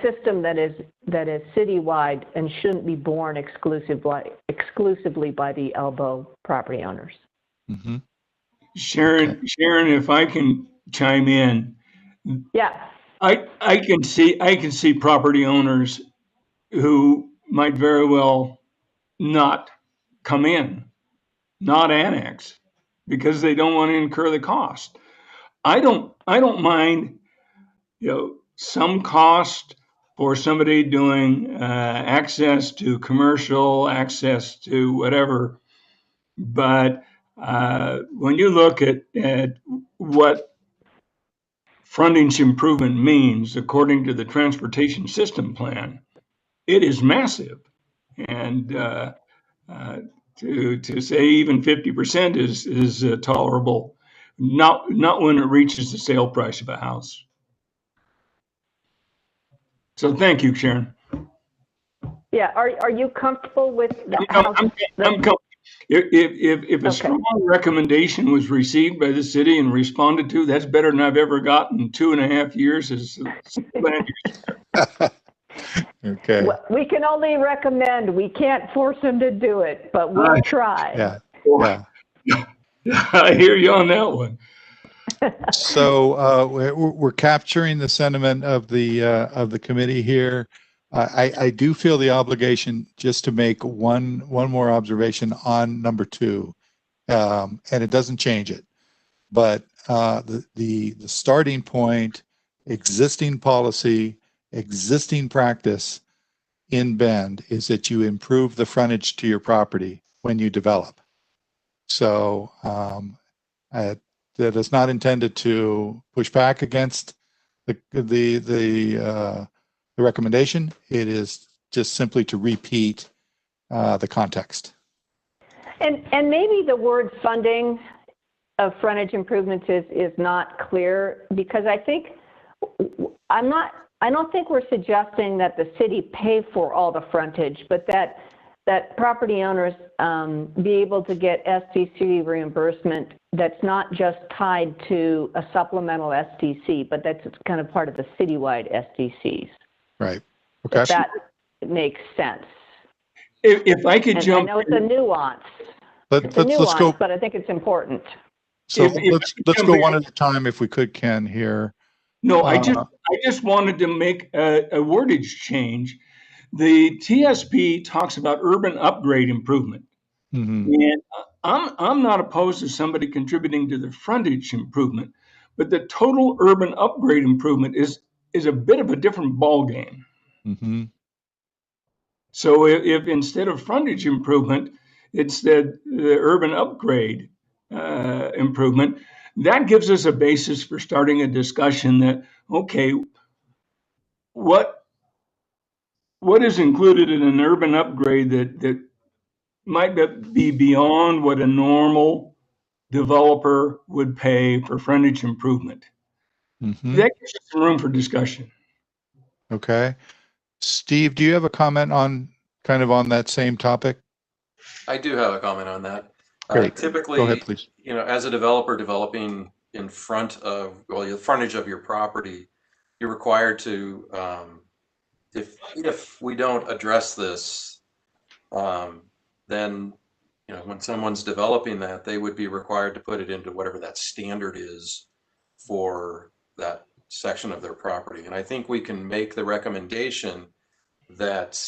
system that is citywide and shouldn't be borne exclusively by the elbow property owners. Sharon, if I can chime in. Yeah. I can see property owners who might very well not come in, not annex, because they don't want to incur the cost. I don't mind, some cost for somebody doing access to commercial, access to whatever. But when you look at what frontage improvement means, according to the transportation system plan, it is massive. And to say even 50% is tolerable. Not when it reaches the sale price of a house. So thank you, Sharon. Yeah, are you comfortable with If a strong recommendation was received by the city and responded to, that's better than I've ever gotten in 2.5 years as land use. Okay. We can only recommend. We can't force them to do it, but we'll try. Yeah. Yeah. I hear you on that one. So we're capturing the sentiment of the committee here. I do feel the obligation just to make one more observation on number 2, and it doesn't change it. But the starting point, existing policy, existing practice in Bend is that you improve the frontage to your property when you develop. So that is not intended to push back against the recommendation. It is just simply to repeat the context. And maybe the word funding of frontage improvements is not clear, because I think I don't think we're suggesting that the city pay for all the frontage, but that property owners be able to get SDC reimbursement that's not just tied to a supplemental SDC, but that's kind of part of the citywide SDCs. Right. Okay. If that makes sense. If I could jump, I know it's a nuance. Let's go. But I think it's important. So let's go one at a time, if we could, Ken. Here. No, I just wanted to make a wordage change. The TSP talks about urban upgrade improvement, and I'm not opposed to somebody contributing to the frontage improvement, but the total urban upgrade improvement is a bit of a different ballgame. So if instead of frontage improvement, it's the urban upgrade improvement, that gives us a basis for starting a discussion that, okay, what is included in an urban upgrade that might be beyond what a normal developer would pay for frontage improvement? That gives us some room for discussion. Okay. Steve, do you have a comment on on that same topic? I do have a comment on that. Great. Typically, go ahead, please. As a developer developing in front of, the frontage of your property, you're required to, if we don't address this, then, when someone's developing that, they would be required to put it into whatever that standard is for that section of their property. And I think we can make the recommendation that,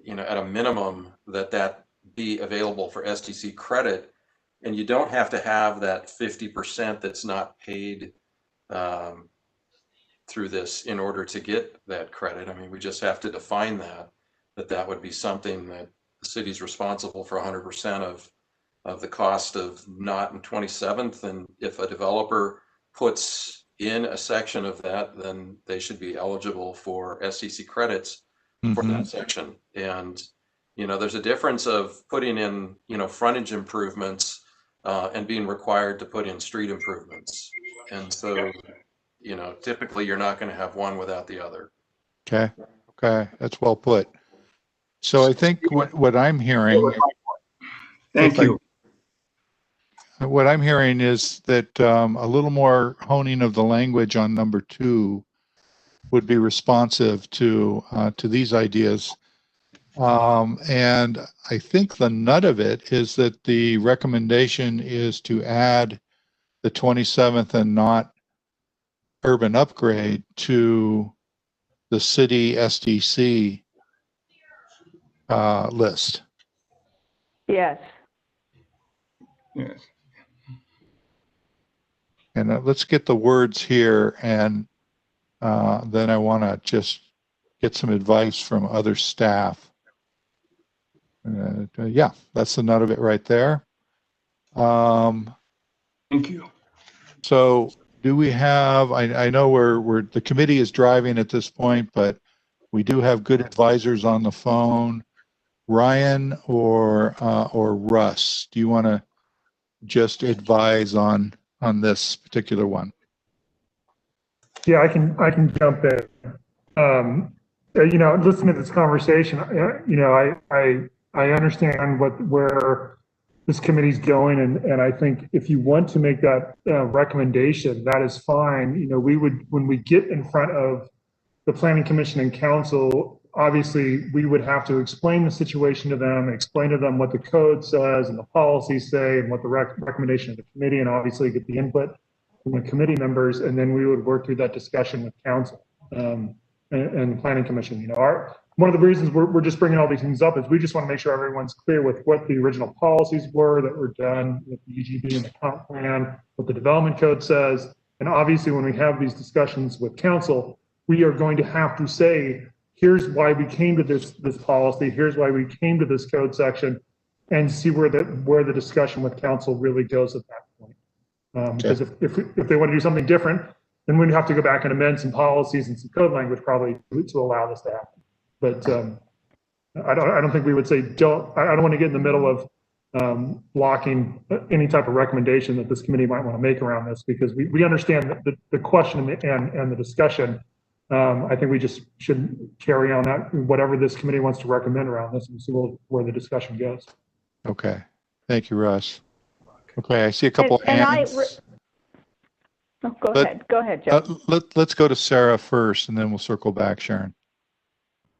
at a minimum, that be available for SDC credit, and you don't have to have that 50% that's not paid through this in order to get that credit. I mean, we just have to define that would be something that the city's responsible for 100% of the cost of not in 27th. And if a developer puts in a section of that, then they should be eligible for SDC credits for that section. And there's a difference of putting in, frontage improvements and being required to put in street improvements. And so, typically you're not going to have one without the other. Okay. Okay. That's well put. So I think what I'm hearing. Thank you. What I'm hearing is that a little more honing of the language on number 2 would be responsive to these ideas. And I think the nut of it is that the recommendation is to add the 27th and not urban upgrade to the city SDC list. Yes. Yes. And let's get the words here, and then I want to just get some advice from other staff. Yeah, that's the nut of it right there. Thank you. So do we have, I know the committee is driving at this point, but we do have good advisors on the phone. Ryan or Russ, do you want to just advise on this particular one? Yeah, I can jump in. Listening to this conversation, I understand where this committee's going, and I think if you want to make that recommendation, that is fine. We would, when we get in front of the Planning Commission and Council, obviously we would have to explain the situation to them, explain to them what the code says and the policies say, and what the recommendation of the committee, and obviously get the input from the committee members, and then we would work through that discussion with Council and the Planning Commission. One of the reasons we're just bringing all these things up is we just want to make sure everyone's clear with what the original policies were that were done with the UGB and the comp plan, what the development code says. And obviously when we have these discussions with Council, we are going to have to say, here's why we came to this policy, here's why we came to this code section, and see where the discussion with Council really goes at that point. Because if they want to do something different, then we'd have to go back and amend some policies and some code language probably to allow this to happen. But I don't think we would say, I don't want to get in the middle of blocking any type of recommendation that this committee might want to make around this, because we understand the question and the discussion. I think we just should carry on that, whatever this committee wants to recommend around this, and see where the discussion goes. Okay. Thank you, Russ. Okay, I see a couple hands. Go ahead, Joe. Let's go to Sarah first, and then we'll circle back, Sharon.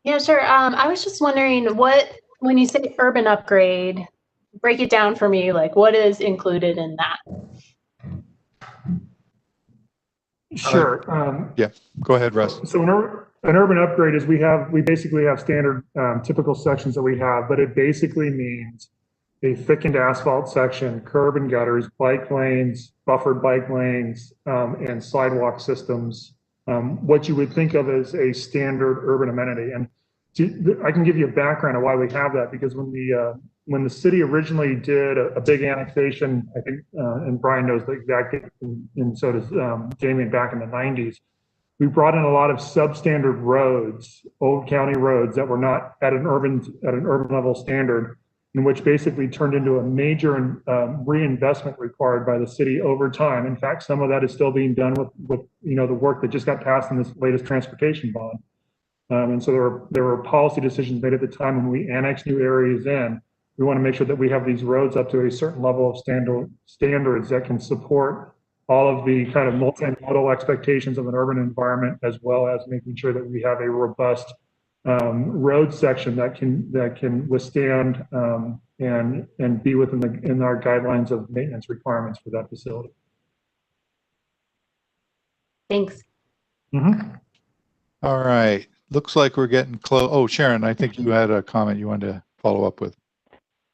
Yeah, sure. I was just wondering when you say urban upgrade, break it down for me, like what is included in that? Sure. Yeah, go ahead, Russ. So an urban upgrade is we basically have standard typical sections that we have, but it basically means a thickened asphalt section, curb and gutters, bike lanes, buffered bike lanes, and sidewalk systems. What you would think of as a standard urban amenity. And I can give you a background of why we have that, because when the city originally did a big annexation, I think, and Brian knows the exact date, and so does Jamie, back in the 90s, we brought in a lot of substandard roads, old county roads that were not at an urban level standard, in which basically turned into a major reinvestment required by the city over time. In fact, some of that is still being done with the work that just got passed in this latest transportation bond. And so there were policy decisions made at the time when we annexed new areas in. We want to make sure that we have these roads up to a certain level of standards that can support all of the kind of multimodal expectations of an urban environment, as well as making sure that we have a robust road section that can withstand and be within our guidelines of maintenance requirements for that facility. Thanks. Mm-hmm. All right. Looks like we're getting close. Oh, Sharon, I think you had a comment you wanted to follow up with.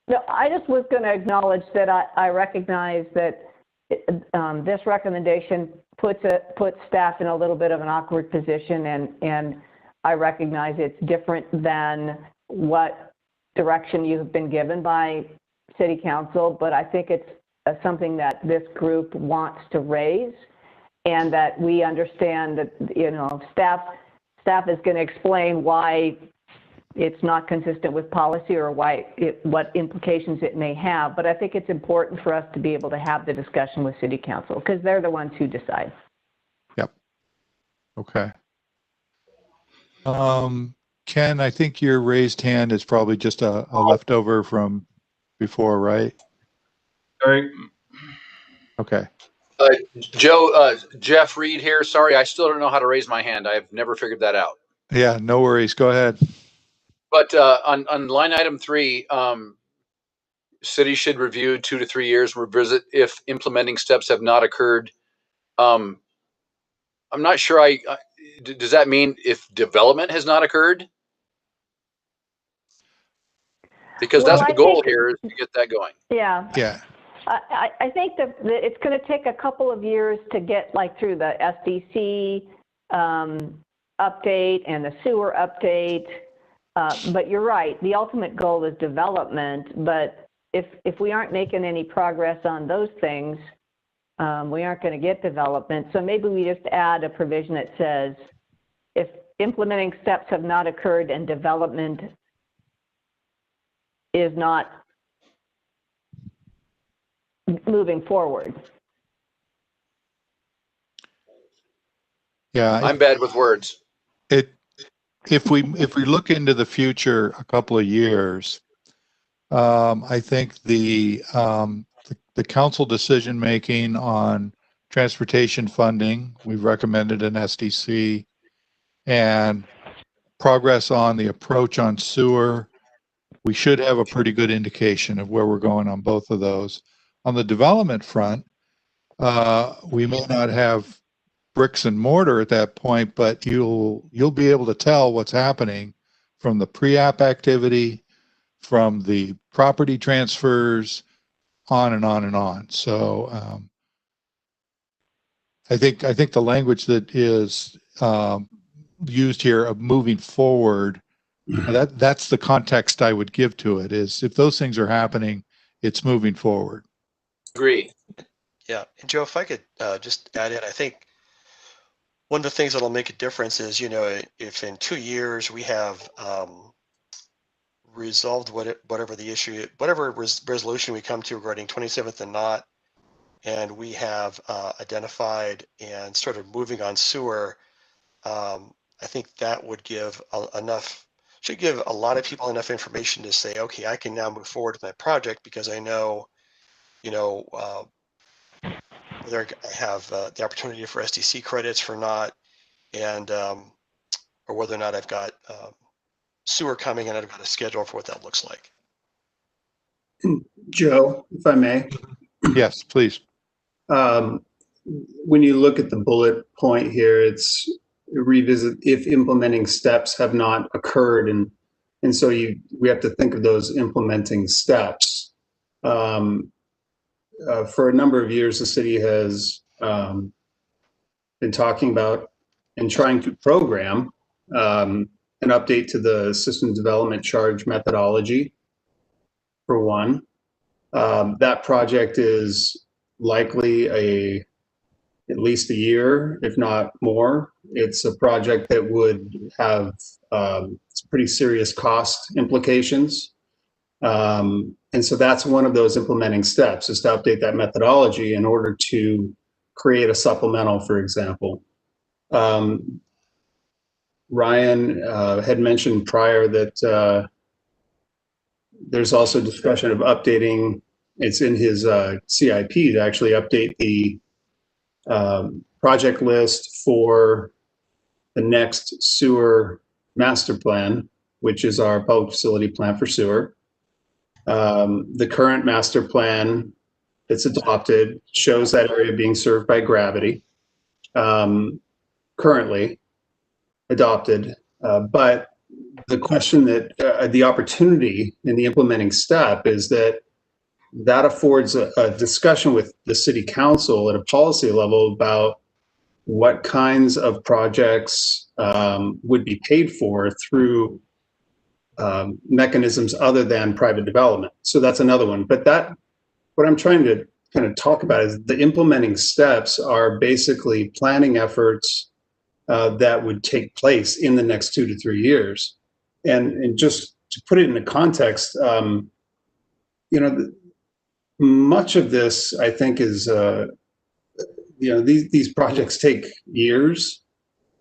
No, I just was going to acknowledge that I recognize that this recommendation puts staff in a little bit of an awkward position, and I recognize it's different than what direction you have been given by City Council, but I think it's something that this group wants to raise, and that we understand that, staff is going to explain why it's not consistent with policy, or what implications it may have. But I think it's important for us to be able to have the discussion with City Council, because they're the ones who decide. Yep. Okay. Ken, I think your raised hand is probably just a leftover from before, right? All right. Okay. Joe, Jeff Reed here. Sorry, I still don't know how to raise my hand. I've never figured that out. Yeah, no worries. Go ahead. But on line item 3, city should review 2 to 3 years, revisit if implementing steps have not occurred. I'm not sure. Does that mean if development has not occurred? Because that's the goal here, is to get that going. Yeah. Yeah. I think that it's going to take a couple of years to get through the SDC update and the sewer update. But you're right, the ultimate goal is development. But if we aren't making any progress on those things, we aren't going to get development. So maybe we just add a provision that says, if implementing steps have not occurred and development is not moving forward. Yeah, I'm bad with words. if we look into the future a couple of years, I think the council decision making on transportation funding, we've recommended an SDC, and progress on the approach on sewer, we should have a pretty good indication of where we're going on both of those. On the development front, we may not have bricks and mortar at that point, but you'll be able to tell what's happening from the pre-app activity, from the property transfers, on and on and on. So I think the language that is used here of moving forward, that's the context I would give to it, is if those things are happening, it's moving forward. Agree. Yeah, and Joe, if I could just add in, I think one of the things that'll make a difference is, if in 2 years we have resolved whatever the issue, whatever resolution we come to regarding 27th and Knott, and we have identified and started moving on sewer, I think that would give should give a lot of people enough information to say, okay, I can now move forward with my project because I know, whether I have the opportunity for SDC credits for Knott, and or whether or not I've got sewer coming and I've got a schedule for what that looks like. Joe, if I may. Yes, please. When you look at the bullet point here, it's revisit if implementing steps have not occurred, and so we have to think of those implementing steps. For a number of years, the city has been talking about and trying to program an update to the system development charge methodology, for one. That project is likely at least a year, if not more. It's a project that would have pretty serious cost implications. And so that's one of those implementing steps, is to update that methodology in order to create a supplemental, for example. Ryan had mentioned prior that there's also discussion of updating, it's in his CIP, to actually update the project list for the next sewer master plan, which is our public facility plan for sewer. The current master plan that's adopted shows that area being served by gravity, currently adopted. But the question that the opportunity in the implementing step is that affords a discussion with the city council at a policy level about what kinds of projects would be paid for through mechanisms other than private development. So that's another one. But what I'm trying to kind of talk about is the implementing steps are basically planning efforts that would take place in the next 2 to 3 years. And just to put it into context, much of this, I think, is, these projects take years,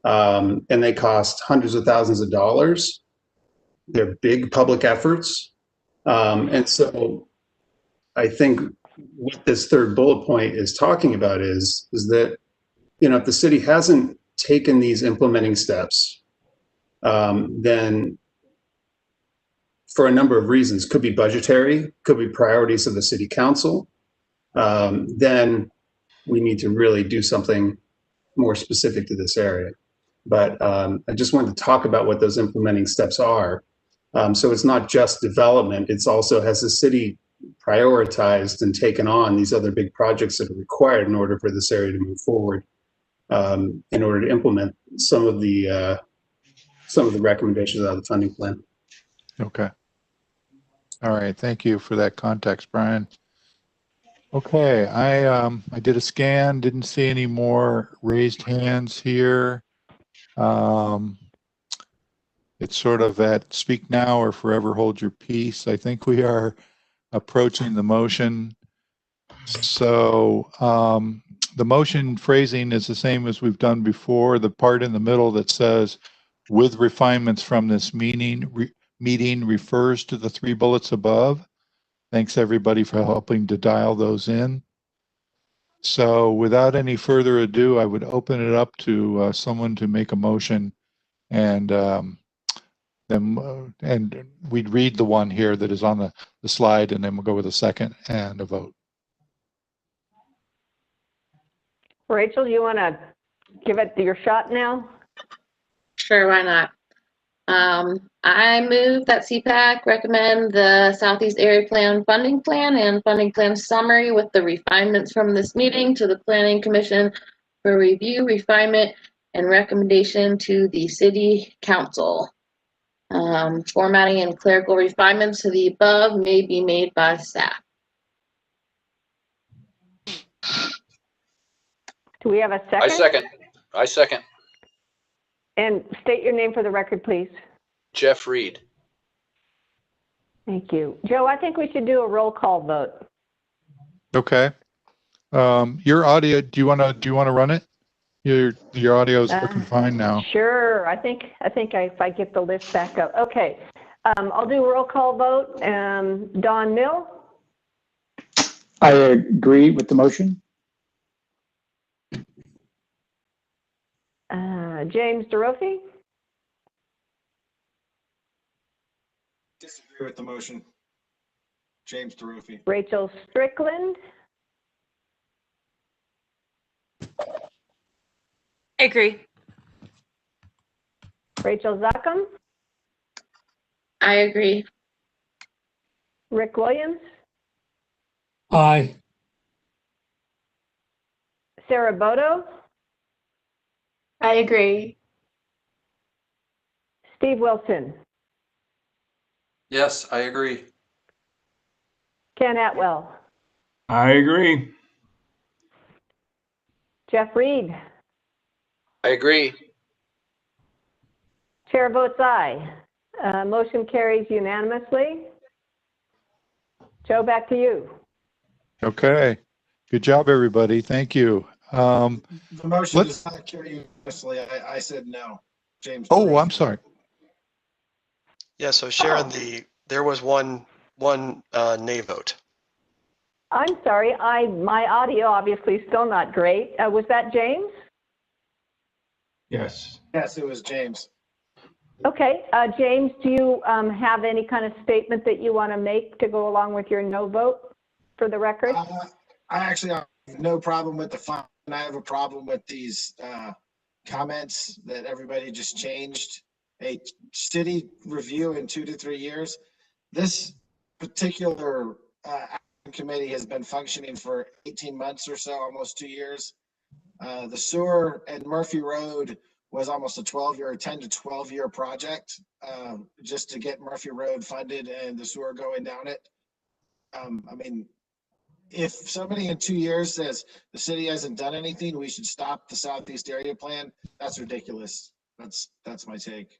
and they cost hundreds of thousands of dollars. They're big public efforts. And so I think what this third bullet point is talking about is that, if the city hasn't taken these implementing steps, then for a number of reasons, could be budgetary, could be priorities of the city council, then we need to really do something more specific to this area. But I just wanted to talk about what those implementing steps are. So it's not just development, it's also, has the city prioritized and taken on these other big projects that are required in order for this area to move forward, in order to implement some of the recommendations out of the funding plan. Okay. All right. Thank you for that context, Brian. Okay. I did a scan, didn't see any more raised hands here. It's sort of at speak now or forever hold your peace. I think we are approaching the motion. So the motion phrasing is the same as we've done before. The part in the middle that says with refinements from this meeting refers to the 3 bullets above. Thanks everybody for helping to dial those in. So without any further ado, I would open it up to someone to make a motion, and and we'd read the one here that is on the slide, and then we'll go with a second and a vote. Rachel, you want to give it your shot now? Sure, why not? I move that CPAC recommend the Southeast Area Plan Funding Plan and Funding Plan Summary with the refinements from this meeting to the Planning Commission for review, refinement, and recommendation to the City Council. Formatting and clerical refinements to the above may be made by staff. Do we have a second? I second. I second. And state your name for the record, please. Jeff Reed. Thank you. Joe, I think we should do a roll call vote. Okay. Your audio, do you want to run it? Your audio is looking fine now. Sure. I think if I get the list back up. Okay. I'll do a roll call vote. Don Mill? I agree with the motion. James DeRofi? Disagree with the motion. James DeRofi. Rachel Strickland? I agree. Rachel Zuckham? I agree. Rick Williams? Aye. Sarah Bodo? I agree. Steve Wilson? Yes, I agree. Ken Atwell? I agree. Jeff Reed? I agree. Chair votes aye. Motion carries unanimously. Joe, back to you. Okay. Good job, everybody. Thank you. The motion does not carry unanimously. I said no. James. Oh, I'm sorry. Yeah, so Sharon, there was one nay vote. I'm sorry. My audio obviously is still not great. Was that James? Yes. Yes, it was James. Okay. James, do you have any kind of statement that you want to make to go along with your no vote for the record? I actually have no problem with the fund. I have a problem with these comments that everybody just changed. A city review in 2 to 3 years. This particular action committee has been functioning for 18 months or so, almost 2 years. The sewer and Murphy Road was almost a 10 to 12 year project just to get Murphy Road funded and the sewer going down it. I mean, if somebody in 2 years says the city hasn't done anything, we should stop the Southeast Area Plan. That's ridiculous. That's my take.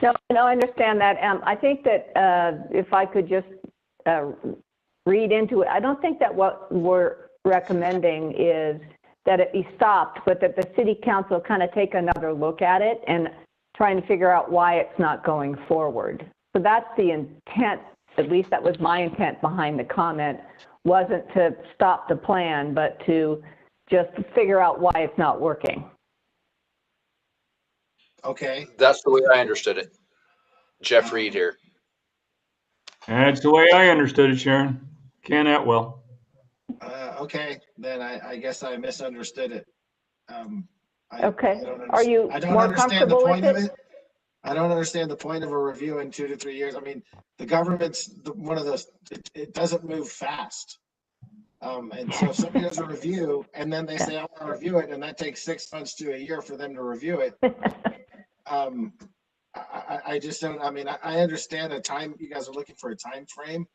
No, I understand that. I think that if I could just read into it, I don't think that what we're recommending is that it be stopped, but that the city council kind of take another look at it and trying to figure out why it's not going forward. So that's the intent, at least that was my intent behind the comment, wasn't to stop the plan, but to just figure out why it's not working. Okay. That's the way I understood it. Jeff Reed here. That's the way I understood it, Sharon. Ken Atwell. Okay, then I guess I misunderstood it. Okay. Are you more comfortable with it? I don't understand the point of a review in 2 to 3 years. I mean, the government's one of those, it doesn't move fast. And so if somebody does a review and then they say, I want to review it, and that takes 6 months to a year for them to review it. I just don't, I mean, I understand the time, you guys are looking for a time frame,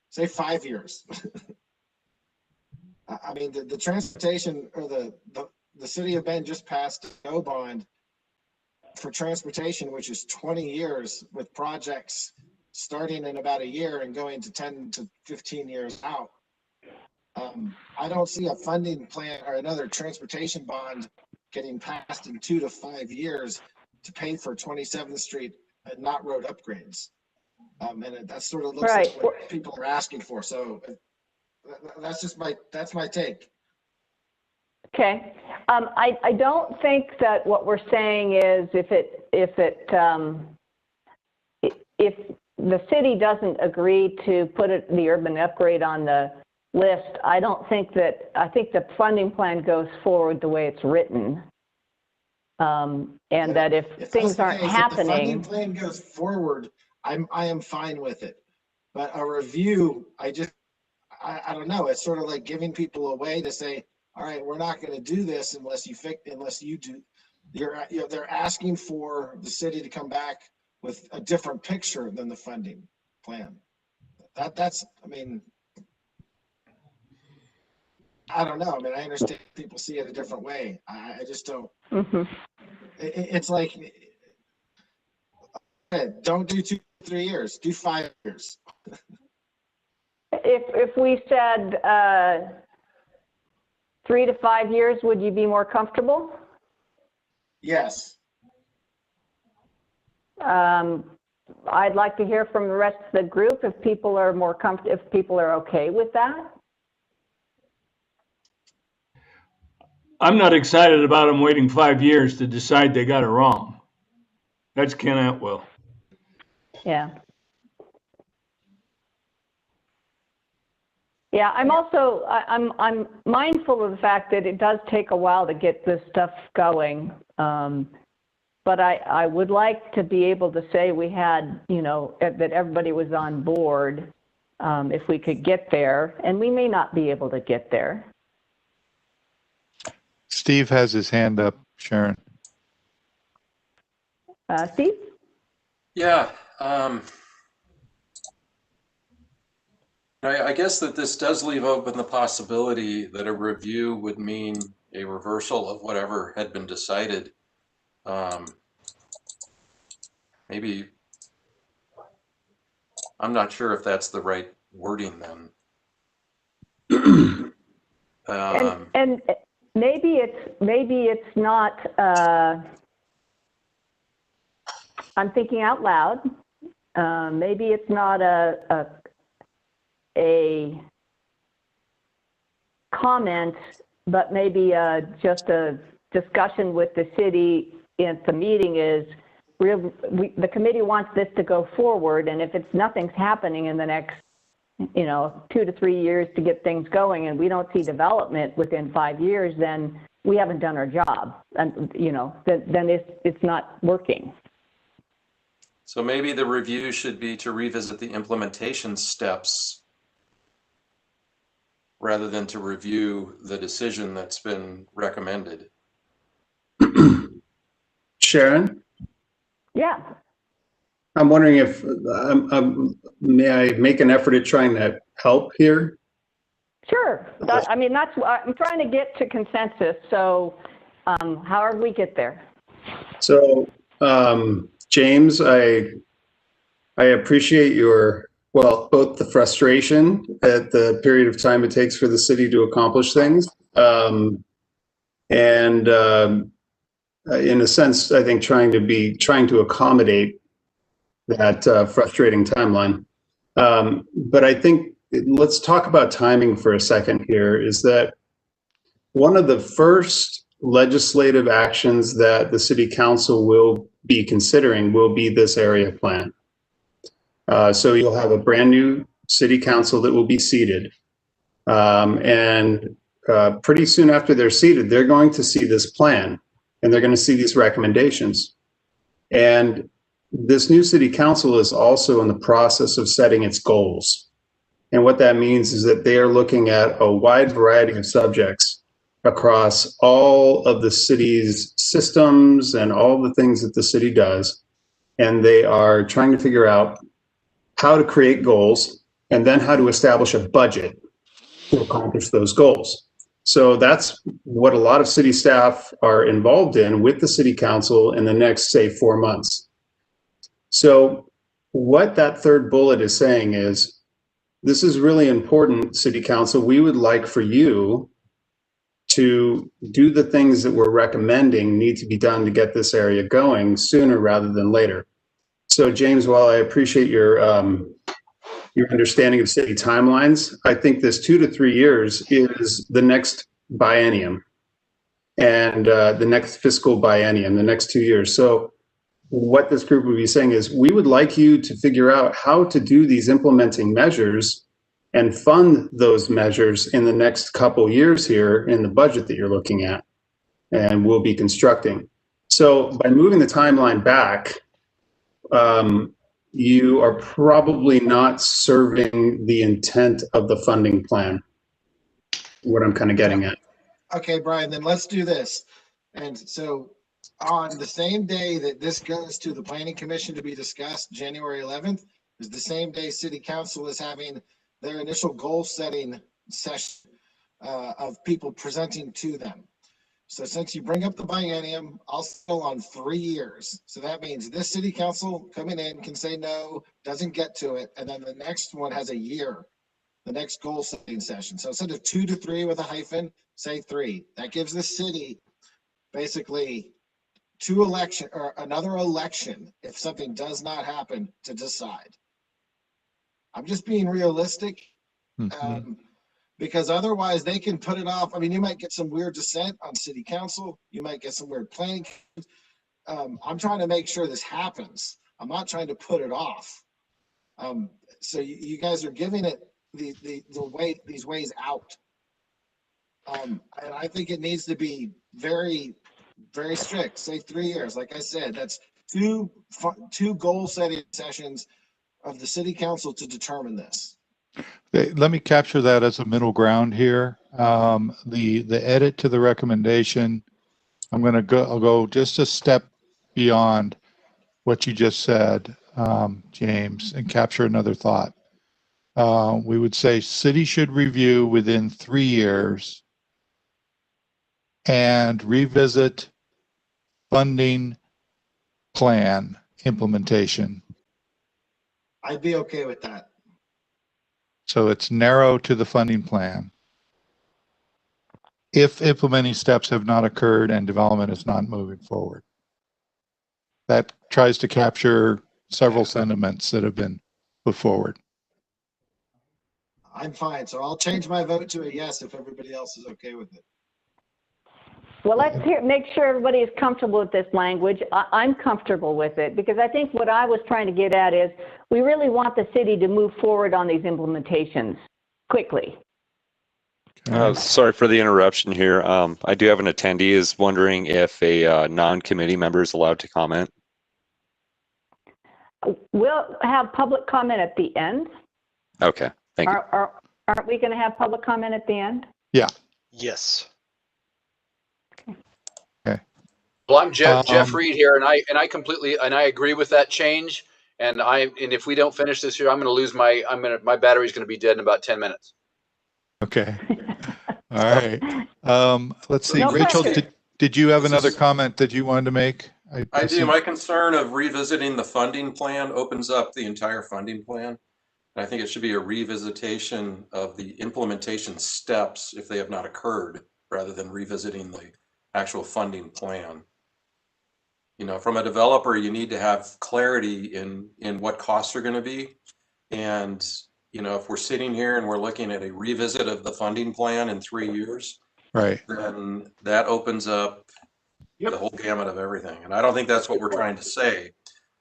say 5 years. I mean, the transportation or the city of Bend just passed a no bond for transportation, which is 20 years with projects starting in about a year and going to 10 to 15 years out. I don't see a funding plan or another transportation bond getting passed in 2 to 5 years to pay for 27th Street and not road upgrades. And that sort of looks like what people are asking for. So that's just that's my take. Okay. I don't think that what we're saying is if the city doesn't agree to put the urban upgrade on the list, I think the funding plan goes forward the way it's written. And that if things aren't happening. If the funding plan goes forward, I am fine with it. But a review, I don't know. It's sort of like giving people a way to say, all right, we're not going to do this unless you do. They're asking for the city to come back with a different picture than the funding plan. That's, I mean, I don't know. I mean, I understand people see it a different way. I just don't. Mm-hmm. It's like, don't do 2 or 3 years, do 5 years. If we said 3 to 5 years, would you be more comfortable? Yes. I'd like to hear from the rest of the group if people are more comfortable, if people are okay with that. I'm not excited about them waiting 5 years to decide they got it wrong. That's Ken Atwell. Yeah. Yeah, I'm also, I'm mindful of the fact that it does take a while to get this stuff going. But I would like to be able to say we had, that everybody was on board if we could get there, and we may not be able to get there. Steve has his hand up, Sharon. Steve? Yeah. I guess that this does leave open the possibility that a review would mean a reversal of whatever had been decided. Maybe, I'm not sure if that's the right wording then. And maybe it's not, I'm thinking out loud. Maybe it's not a comment, but maybe just a discussion with the city at the meeting is the committee wants this to go forward, and if nothing's happening in the next 2 to 3 years to get things going, and we don't see development within 5 years, then we haven't done our job, and then it's not working. So maybe the review should be to revisit the implementation steps rather than to review the decision that's been recommended. Sharon? Yeah. I'm wondering if, may I make an effort at trying to help here? Sure. I mean, that's what I'm trying to get to consensus. So however we get there. So, James, I appreciate both the frustration at the period of time it takes for the city to accomplish things. In a sense, I think trying to accommodate that frustrating timeline. But I think let's talk about timing for a second here. Is that one of the first legislative actions that the city council will be considering will be this area plan. So you'll have a brand new city council that will be seated. And pretty soon after they're seated, they're going to see this plan and they're going to see these recommendations. And this new city council is also in the process of setting its goals. And what that means is that they are looking at a wide variety of subjects across all of the city's systems and all the things that the city does. And they are trying to figure out how to create goals and then how to establish a budget to accomplish those goals. So that's what a lot of city staff are involved in with the city council in the next, say, 4 months. So what that third bullet is saying is, this is really important, city council. We would like for you to do the things that we're recommending need to be done to get this area going sooner rather than later. So James, while I appreciate your understanding of city timelines, I think this 2 to 3 years is the next biennium and the next fiscal biennium, the next 2 years. So what this group would be saying is, we would like you to figure out how to do these implementing measures and fund those measures in the next couple years here in the budget that you're looking at and we'll be constructing. So by moving the timeline back, you are probably not serving the intent of the funding plan. What I'm kind of getting at. Okay, Brian, then let's do this. And so on the same day that this goes to the Planning Commission to be discussed, January 11th, is the same day City Council is having their initial goal setting session of people presenting to them. So since you bring up the biennium, I'll settle on 3 years. So that means this City Council coming in can say no, doesn't get to it, and then the next one has a year, the next goal setting session. So instead of 2 to 3 with a hyphen, say 3. That gives the city basically another election if something does not happen to decide. I'm just being realistic, because otherwise they can put it off. I mean, you might get some weird dissent on city council. You might get some weird planning. I'm trying to make sure this happens. I'm not trying to put it off. So you guys are giving it these ways out. And I think it needs to be very, very strict. Say 3 years. Like I said, that's two goal setting sessions of the city council to determine this. Let me capture that as a middle ground here. The edit to the recommendation, I'll go just a step beyond what you just said, James, and capture another thought. We would say city should review within 3 years and revisit funding plan implementation. I'd be okay with that. So it's narrow to the funding plan. If implementing steps have not occurred and development is not moving forward. That tries to capture several sentiments that have been put forward. I'm fine. So I'll change my vote to a yes if everybody else is okay with it. Well, let's make sure everybody is comfortable with this language. I'm comfortable with it because I think what I was trying to get at is we really want the city to move forward on these implementations quickly. Sorry for the interruption here. I do have an attendee is wondering if a non-committee member is allowed to comment. We'll have public comment at the end. Okay, thank you. Aren't we going to have public comment at the end? Yeah. Yes. Well, I'm Jeff Reed here, and I completely I agree with that change. And if we don't finish this year, I'm going to lose my battery's going to be dead in about 10 minutes. Okay. All right. Let's see. No, Rachel, did you have another comment that you wanted to make? I do. My concern of revisiting the funding plan opens up the entire funding plan. And I think it should be a revisitation of the implementation steps if they have not occurred, rather than revisiting the actual funding plan. You know, from a developer, you need to have clarity in what costs are going to be. And, you know, if we're sitting here and we're looking at a revisit of the funding plan in 3 years, right, then that opens up the whole gamut of everything. And I don't think that's what we're trying to say.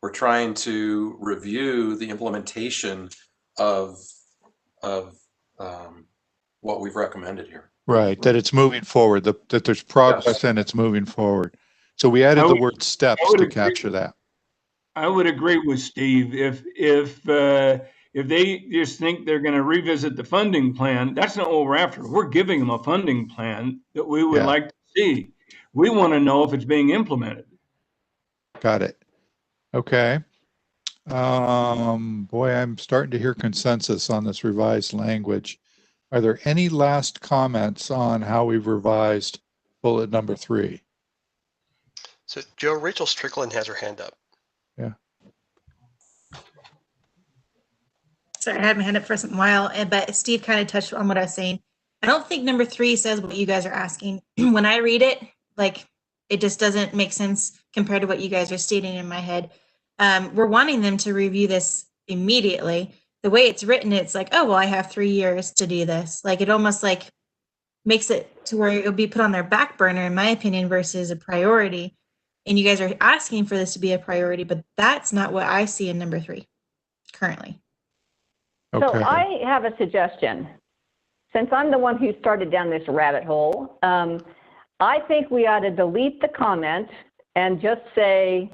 We're trying to review the implementation of what we've recommended here. Right, that it's moving forward, that there's progress and it's moving forward. So we added the word steps to capture that. I would agree with Steve. If they just think they're going to revisit the funding plan, that's not what we're after. We're giving them a funding plan that we would like to see. We want to know if it's being implemented. Got it. Okay. Boy, I'm starting to hear consensus on this revised language. Are there any last comments on how we've revised bullet number 3? So Joe, Rachel Strickland has her hand up. Yeah. Sorry, I had my hand up for a while, but Steve kind of touched on what I was saying. I don't think number 3 says what you guys are asking. When I read it, like, it just doesn't make sense compared to what you guys are stating in my head. We're wanting them to review this immediately. The way it's written, it's like, oh, well, I have 3 years to do this. Like, it almost like makes it to where it'll be put on their back burner, in my opinion, versus a priority. And you guys are asking for this to be a priority, but that's not what I see in number 3 currently. So I have a suggestion. Since I'm the one who started down this rabbit hole, I think we ought to delete the comment and just say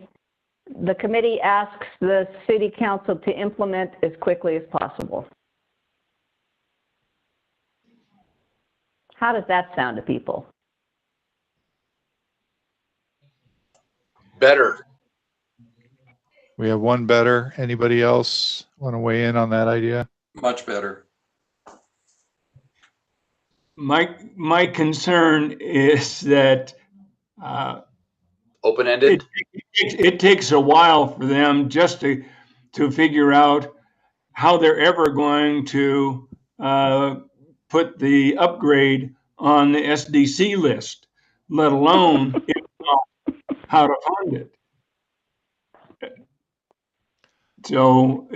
the committee asks the city council to implement as quickly as possible. How does that sound to people? Better. We have one better. Anybody else want to weigh in on that idea? Much better. My concern is that open-ended. It takes a while for them just to figure out how they're ever going to put the upgrade on the SDC list, let alone how to fund it. So,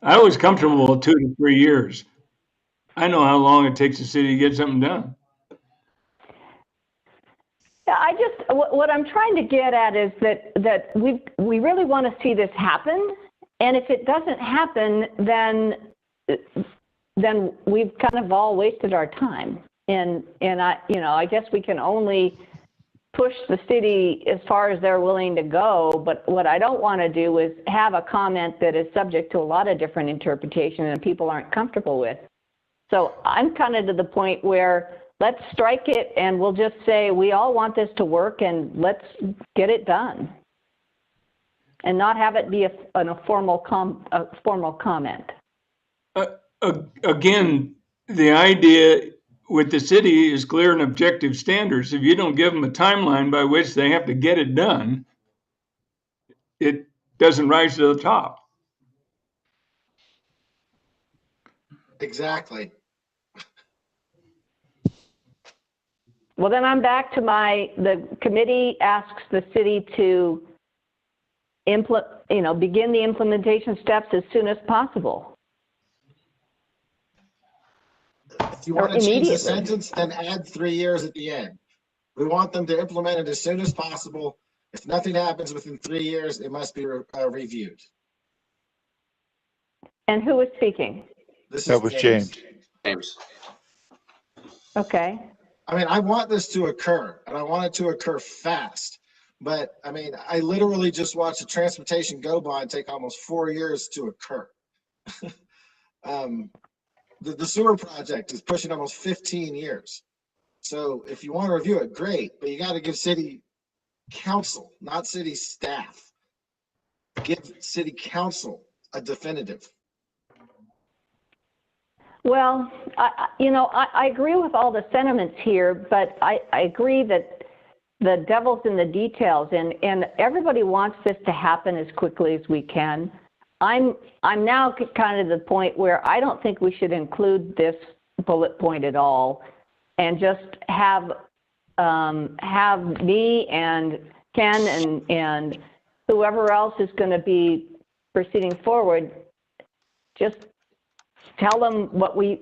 I was comfortable with 2 to 3 years. I know how long it takes the city to get something done. I just, what I'm trying to get at is that we really want to see this happen. And if it doesn't happen, then we've kind of all wasted our time. And I guess we can only push the city as far as they're willing to go. But what I don't want to do is have a comment that is subject to a lot of different interpretation and people aren't comfortable with. So I'm kind of to the point where let's strike it and we'll just say we all want this to work and let's get it done. And not have it be a formal comment. Again, the idea with the city is clear and objective standards. If you don't give them a timeline by which they have to get it done, it doesn't rise to the top. Exactly. Well, then I'm back to the committee asks the city to begin the implementation steps as soon as possible. If you want to change the sentence, then add 3 years at the end. We want them to implement it as soon as possible. If nothing happens within 3 years, it must be reviewed. And who is speaking? That was James. James. Okay. I mean, I want this to occur, and I want it to occur fast. But I mean, I literally just watched a transportation go bond take almost 4 years to occur. The sewer project is pushing almost 15 years. So if you want to review it, great, but you got to give city council, not city staff. Give city council a definitive. Well, I agree with all the sentiments here, but I agree that the devil's in the details, and everybody wants this to happen as quickly as we can. I'm now kind of the point where I don't think we should include this bullet point at all, and just have me and Ken and whoever else is going to be proceeding forward, just tell them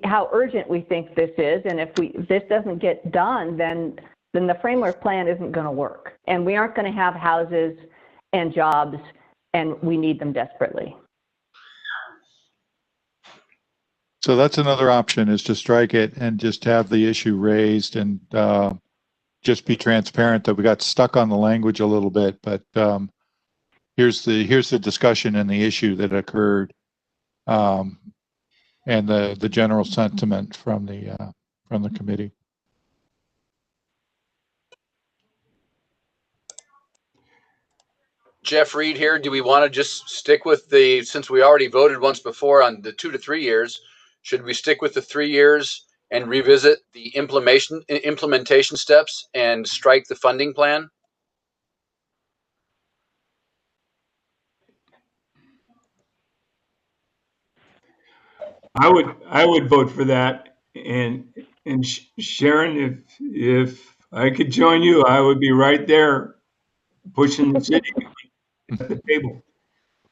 how urgent we think this is, and if this doesn't get done, then the framework plan isn't going to work, and we aren't going to have houses and jobs, and we need them desperately. So that's another option, is to strike it and just have the issue raised and just be transparent that we got stuck on the language a little bit, but here's the discussion and the issue that occurred, and the general sentiment from the committee. Jeff Reed here. Do we want to just stick with since we already voted once before on the 2 to 3 years, should we stick with the 3 years and revisit the implementation steps and strike the funding plan? I would vote for that. And Sharon, if I could join you, I would be right there pushing the city at the table.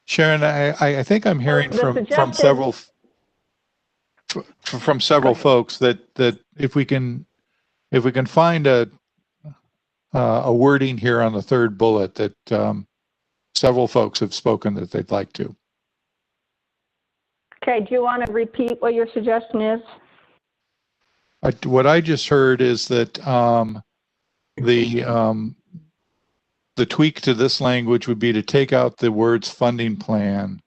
Sharon, I think I'm hearing from several folks that if we can find a wording here on the third bullet that several folks have spoken that they'd like to. Okay, do you want to repeat what your suggestion is? What I just heard is that the tweak to this language would be to take out the words funding plan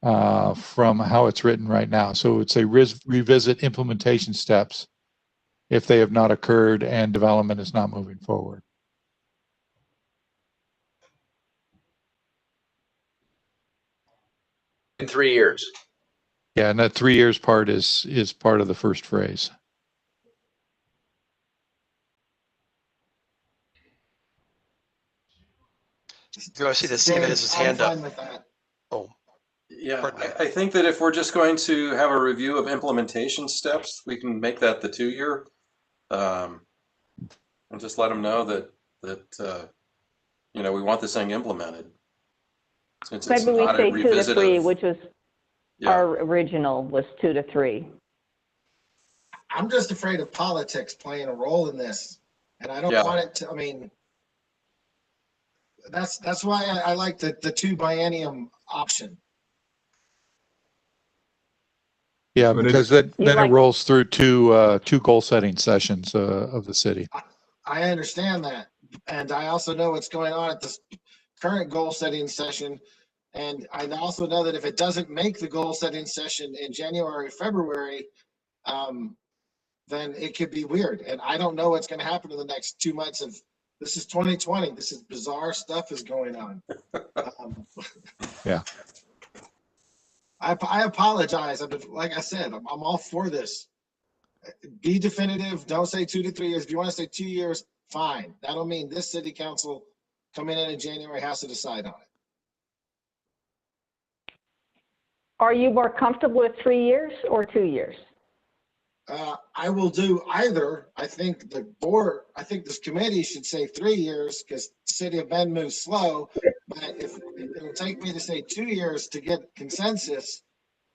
from how it's written right now. So it would say revisit implementation steps if they have not occurred and development is not moving forward. In 3 years. Yeah, and that 3 years part is part of the first phrase. Do I see that Steve has his hand up? Oh, yeah. I think that if we're just going to have a review of implementation steps, we can make that the 2-year, and just let them know that you know, we want this thing implemented. Since Maybe we say 2 to 3, which was our original was 2 to 3. I'm just afraid of politics playing a role in this, and I don't want it to. I mean, that's why I like the 2 biennium option. Yeah, because then it rolls through two goal setting sessions of the city. I understand that, and I also know what's going on at this current goal setting session. And I also know that if it doesn't make the goal setting session in January, February, then it could be weird. And I don't know what's going to happen in the next 2 months of this is 2020. This is bizarre stuff is going on. Yeah. I apologize. Like I said, I'm all for this. Be definitive. Don't say 2 to 3 years. If you want to say 2 years, fine. That'll mean this city council coming in January has to decide on it. Are you more comfortable with 3 years or 2 years? I will do either. I think this committee should say 3 years because the city of Bend moves slow. But if it'll take me to say 2 years to get consensus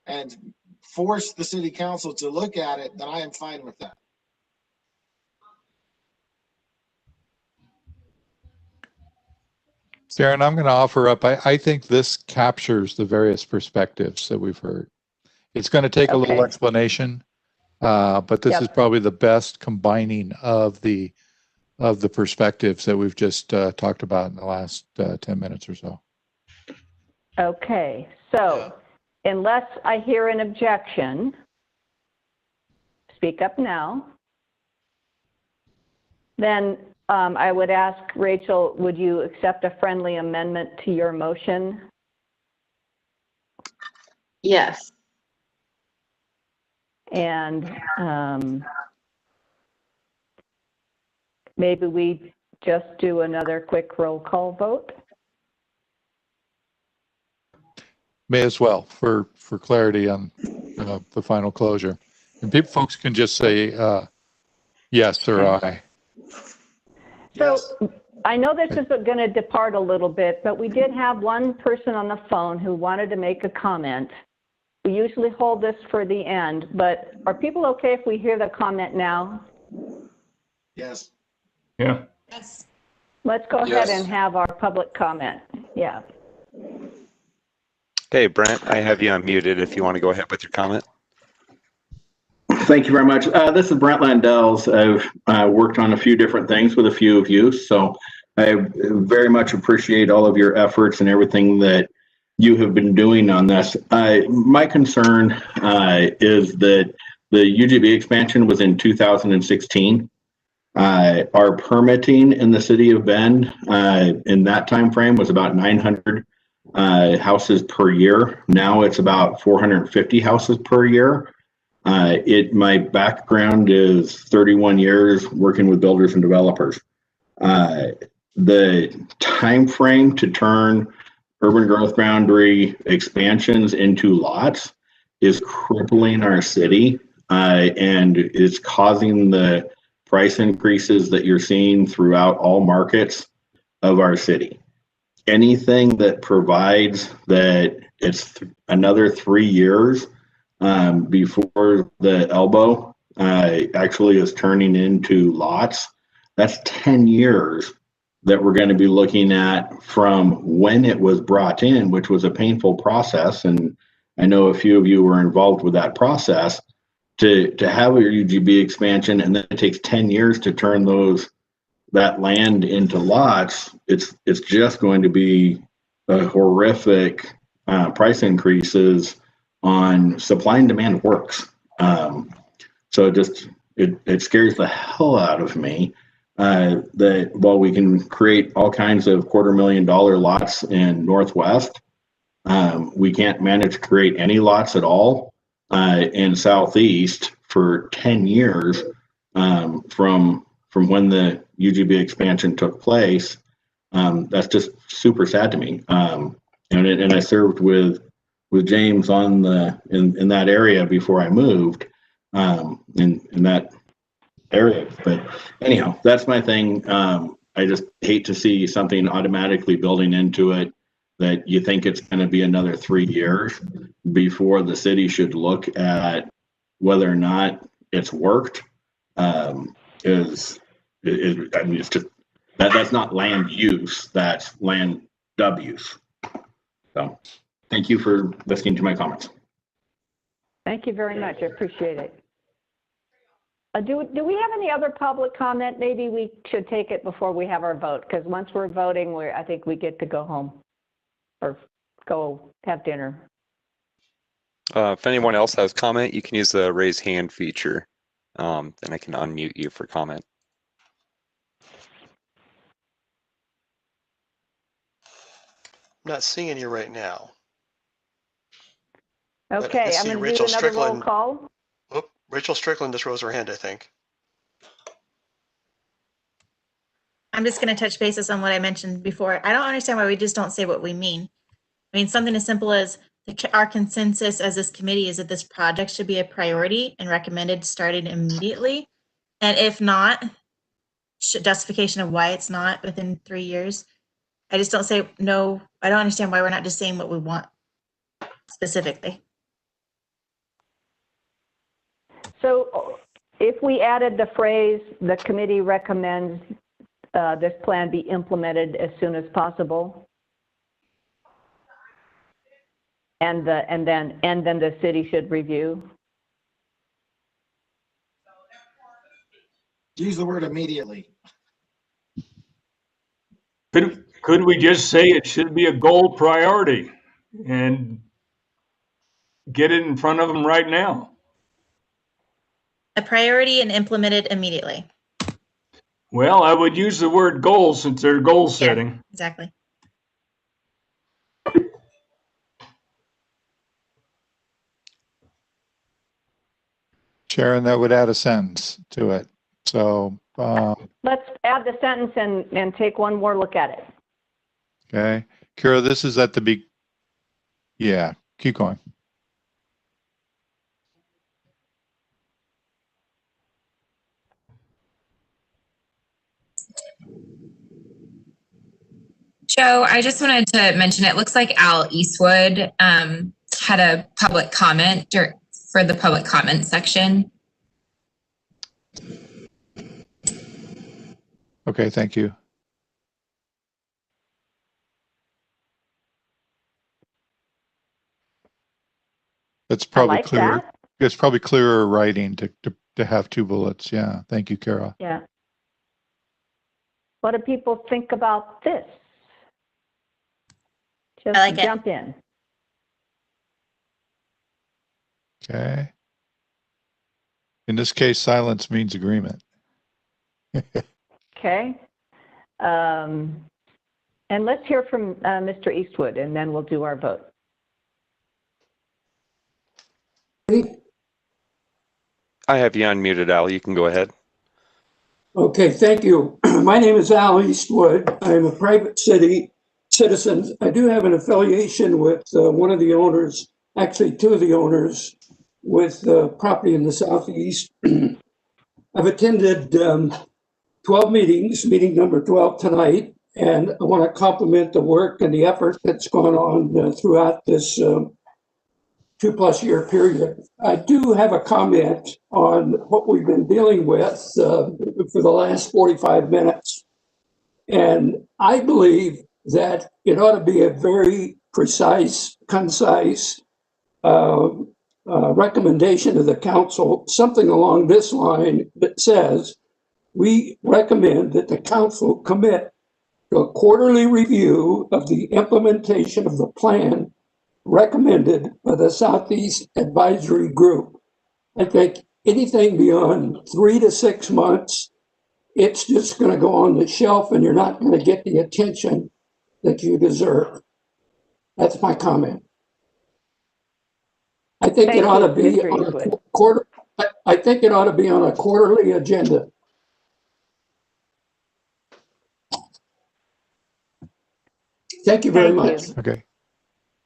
and force the city council to look at it, then I am fine with that. Darren, I'm going to offer up. I think this captures the various perspectives that we've heard. It's going to take a little explanation, but this is probably the best combining of the perspectives that we've just talked about in the last 10 minutes or so. Okay, so unless I hear an objection, speak up now. Then I would ask Rachel, would you accept a friendly amendment to your motion? Yes. And maybe we just do another quick roll call vote? May as well, for clarity on the final closure. And folks can just say yes or aye. So I know this is going to depart a little bit, but we did have one person on the phone who wanted to make a comment. We usually hold this for the end, but are people okay if we hear the comment now? Yes. Yeah. Yes. Let's go ahead and have our public comment. Yeah. Hey, Brent, I have you unmuted if you want to go ahead with your comment. Thank you very much. This is Brent Landells. I've worked on a few different things with a few of you, so I very much appreciate all of your efforts and everything that you have been doing on this. My concern is that the UGB expansion was in 2016. Our permitting in the city of Bend in that time frame was about 900 houses per year. Now it's about 450 houses per year. My background is 31 years working with builders and developers. The time frame to turn urban growth boundary expansions into lots is crippling our city, and it's causing the price increases that you're seeing throughout all markets of our city. Anything that provides that it's another 3 years before the elbow actually is turning into lots, that's 10 years that we're going to be looking at from when it was brought in, which was a painful process. And I know a few of you were involved with that process to have your UGB expansion, and then it takes 10 years to turn that land into lots. It's just going to be a horrific price increases on supply and demand works. So it scares the hell out of me that while we can create all kinds of $250,000 lots in Northwest, we can't manage to create any lots at all in Southeast for 10 years from when the UGB expansion took place. That's just super sad to me. And I served with James in that area before I moved in that area. But anyhow, that's my thing. I just hate to see something automatically building into it that you think it's going to be another 3 years before the city should look at whether or not it's worked. I mean, it's just that's not land use, that's land use. So thank you for listening to my comments. Thank you very much. I appreciate it. Do we have any other public comment? Maybe we should take it before we have our vote, because once we're voting, I think we get to go home or go have dinner. If anyone else has comment, you can use the raise hand feature, and I can unmute you for comment. I'm not seeing any right now. Okay, I'm going to do another roll call. Oh, Rachel Strickland just rose her hand, I think. I'm just going to touch bases on what I mentioned before. I don't understand why we just don't say what we mean. I mean, something as simple as our consensus as this committee is that this project should be a priority and recommended starting immediately. And if not, justification of why it's not within 3 years. I just don't say no. I don't understand why we're not just saying what we want specifically. So if we added the phrase, the committee recommends this plan be implemented as soon as possible, and then the city should review. Use the word immediately. Could we just say it should be a goal priority and get it in front of them right now? A priority and implemented immediately. Well, I would use the word goal since they're goal setting. Yeah, exactly. Sharon, that would add a sentence to it. So let's add the sentence and take one more look at it. Okay, Kira, this is at the big. Yeah, keep going. Joe, I just wanted to mention, it looks like Al Eastwood had a public comment for the public comment section. Okay, thank you. That's probably clearer. That. It's probably clearer writing to have 2 bullets. Yeah, thank you, Kara. Yeah. What do people think about this? Just I like jump in. Okay. In this case, silence means agreement. Okay. And let's hear from Mr. Eastwood, and then we'll do our vote. I have you unmuted, Al. You can go ahead. Okay, thank you. My name is Al Eastwood. I'm a private citizen. I do have an affiliation with one of the owners, actually two of the owners, with property in the Southeast. I've attended 12 meetings, meeting number 12 tonight, and I want to compliment the work and the effort that's gone on throughout this 2+ year period. I do have a comment on what we've been dealing with for the last 45 minutes. And I believe that it ought to be a very precise, concise recommendation of the council, something along this line that says, we recommend that the council commit to a quarterly review of the implementation of the plan recommended by the Southeast Advisory Group. I think anything beyond 3 to 6 months, it's just going to go on the shelf and you're not going to get the attention that you deserve. That's my comment. I think it ought to be on a quarter. I think it ought to be on a quarterly agenda. Thank you very much. Okay.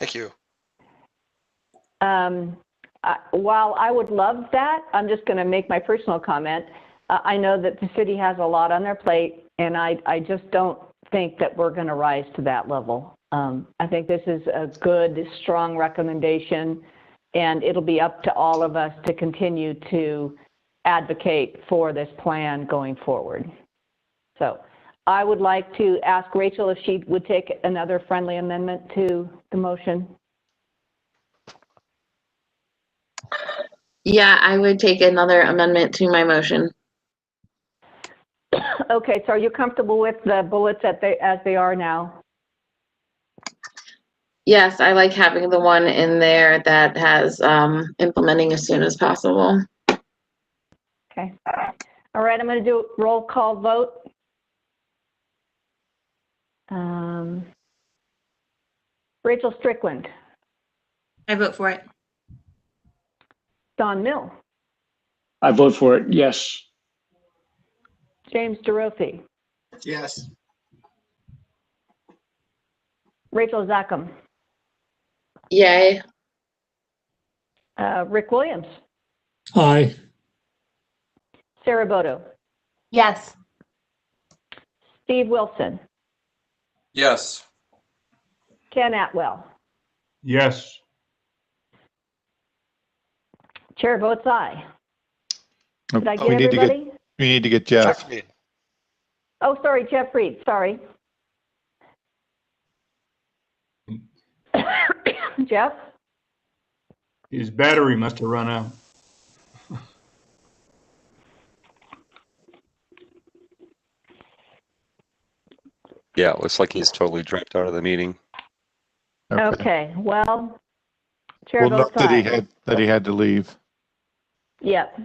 Thank you. While I would love that, I'm just going to make my personal comment. I know that the city has a lot on their plate, and I just don't think that we're going to rise to that level. I think this is a good, strong recommendation, and it'll be up to all of us to continue to advocate for this plan going forward. So I would like to ask Rachel if she would take another friendly amendment to the motion. Yeah, I would take another amendment to my motion. Okay, so are you comfortable with the bullets as they are now? Yes, I like having the one in there that has implementing as soon as possible. Okay. All right, I'm going to do a roll call vote. Rachel Strickland. I vote for it. Don Mill. I vote for it, yes. James DeRofi. Yes. Rachel Zackham. Yay. Rick Williams. Aye. Sarah Bodo. Yes. Steve Wilson. Yes. Ken Atwell. Yes. Chair votes aye. Did I get we everybody? need to get Jeff. Oh, sorry, Jeff Reed, sorry. Jeff? His battery must have run out. Yeah, it looks like he's totally dropped out of the meeting. Okay, well, chair We'll votes note that aye. he had to leave. Yep.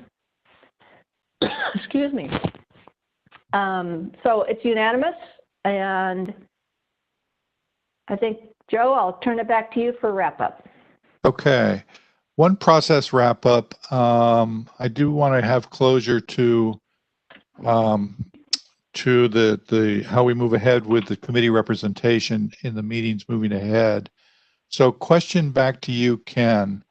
Excuse me. So it's unanimous, and I think, Joe, I'll turn it back to you for wrap up. Okay. One process wrap up. I do want to have closure to the how we move ahead with the committee representation in the meetings moving ahead. So question back to you, Ken.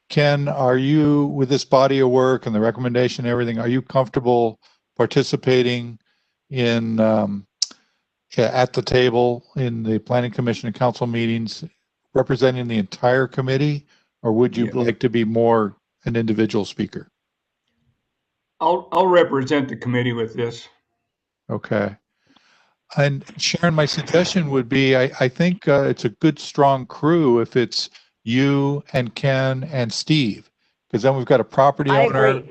Ken, are you, with this body of work and the recommendation and everything, are you comfortable participating in at the table in the Planning Commission and Council meetings representing the entire committee, or would you like to be more an individual speaker? I'll represent the committee with this. Okay. And Sharon, my suggestion would be, I think it's a good strong crew if it's you and Ken and Steve, because then we've got a property owner,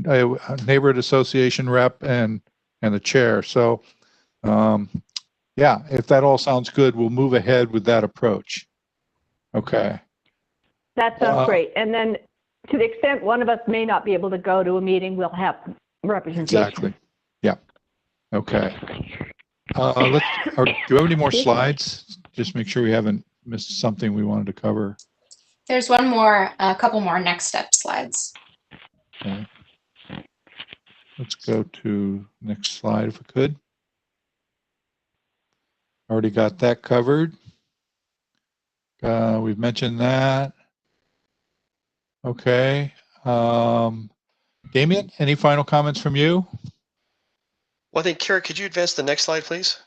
a neighborhood association rep, and the chair. So yeah, if that all sounds good, we'll move ahead with that approach. Okay. That sounds great. And then to the extent one of us may not be able to go to a meeting, we'll have representation. Exactly. Yeah. Okay. Do you have any more slides? Just make sure we haven't missed something we wanted to cover. There's one more, a couple more next step slides. Okay. Let's go to next slide if we could. Already got that covered. We've mentioned that. Okay. Damien, any final comments from you? Well, I think, Kara, could you advance the next slide, please?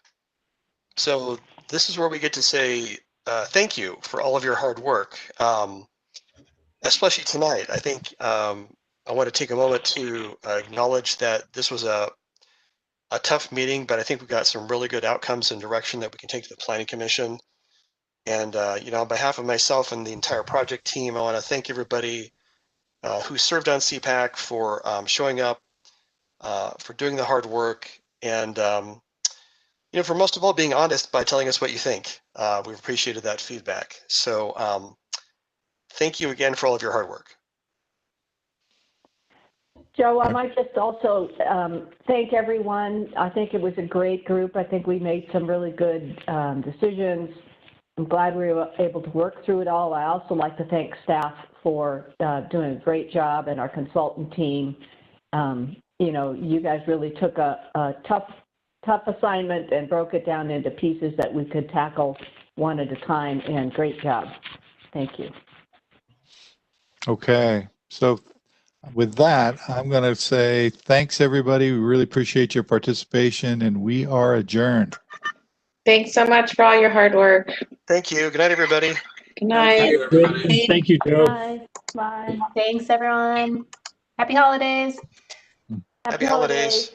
So this is where we get to say thank you for all of your hard work, especially tonight. I think I want to take a moment to acknowledge that this was a tough meeting, but I think we got some really good outcomes and direction that we can take to the Planning Commission. And, on behalf of myself and the entire project team, I want to thank everybody who served on Cpac for showing up, for doing the hard work, and for most of all being honest by telling us what you think. We've appreciated that feedback. So thank you again for all of your hard work. Joe, I might just also thank everyone. I think it was a great group. I think we made some really good decisions. I'm glad we were able to work through it all. I also like to thank staff for doing a great job, and our consultant team. You guys really took a tough assignment and broke it down into pieces that we could tackle one at a time, and great job. Thank you. Okay, so with that, I'm going to say thanks, everybody. We really appreciate your participation, and we are adjourned. Thanks so much for all your hard work. Thank you. Good night, everybody. Good night. Thank you, Joe. Bye. Bye. Thanks, everyone. Happy holidays. Happy holidays.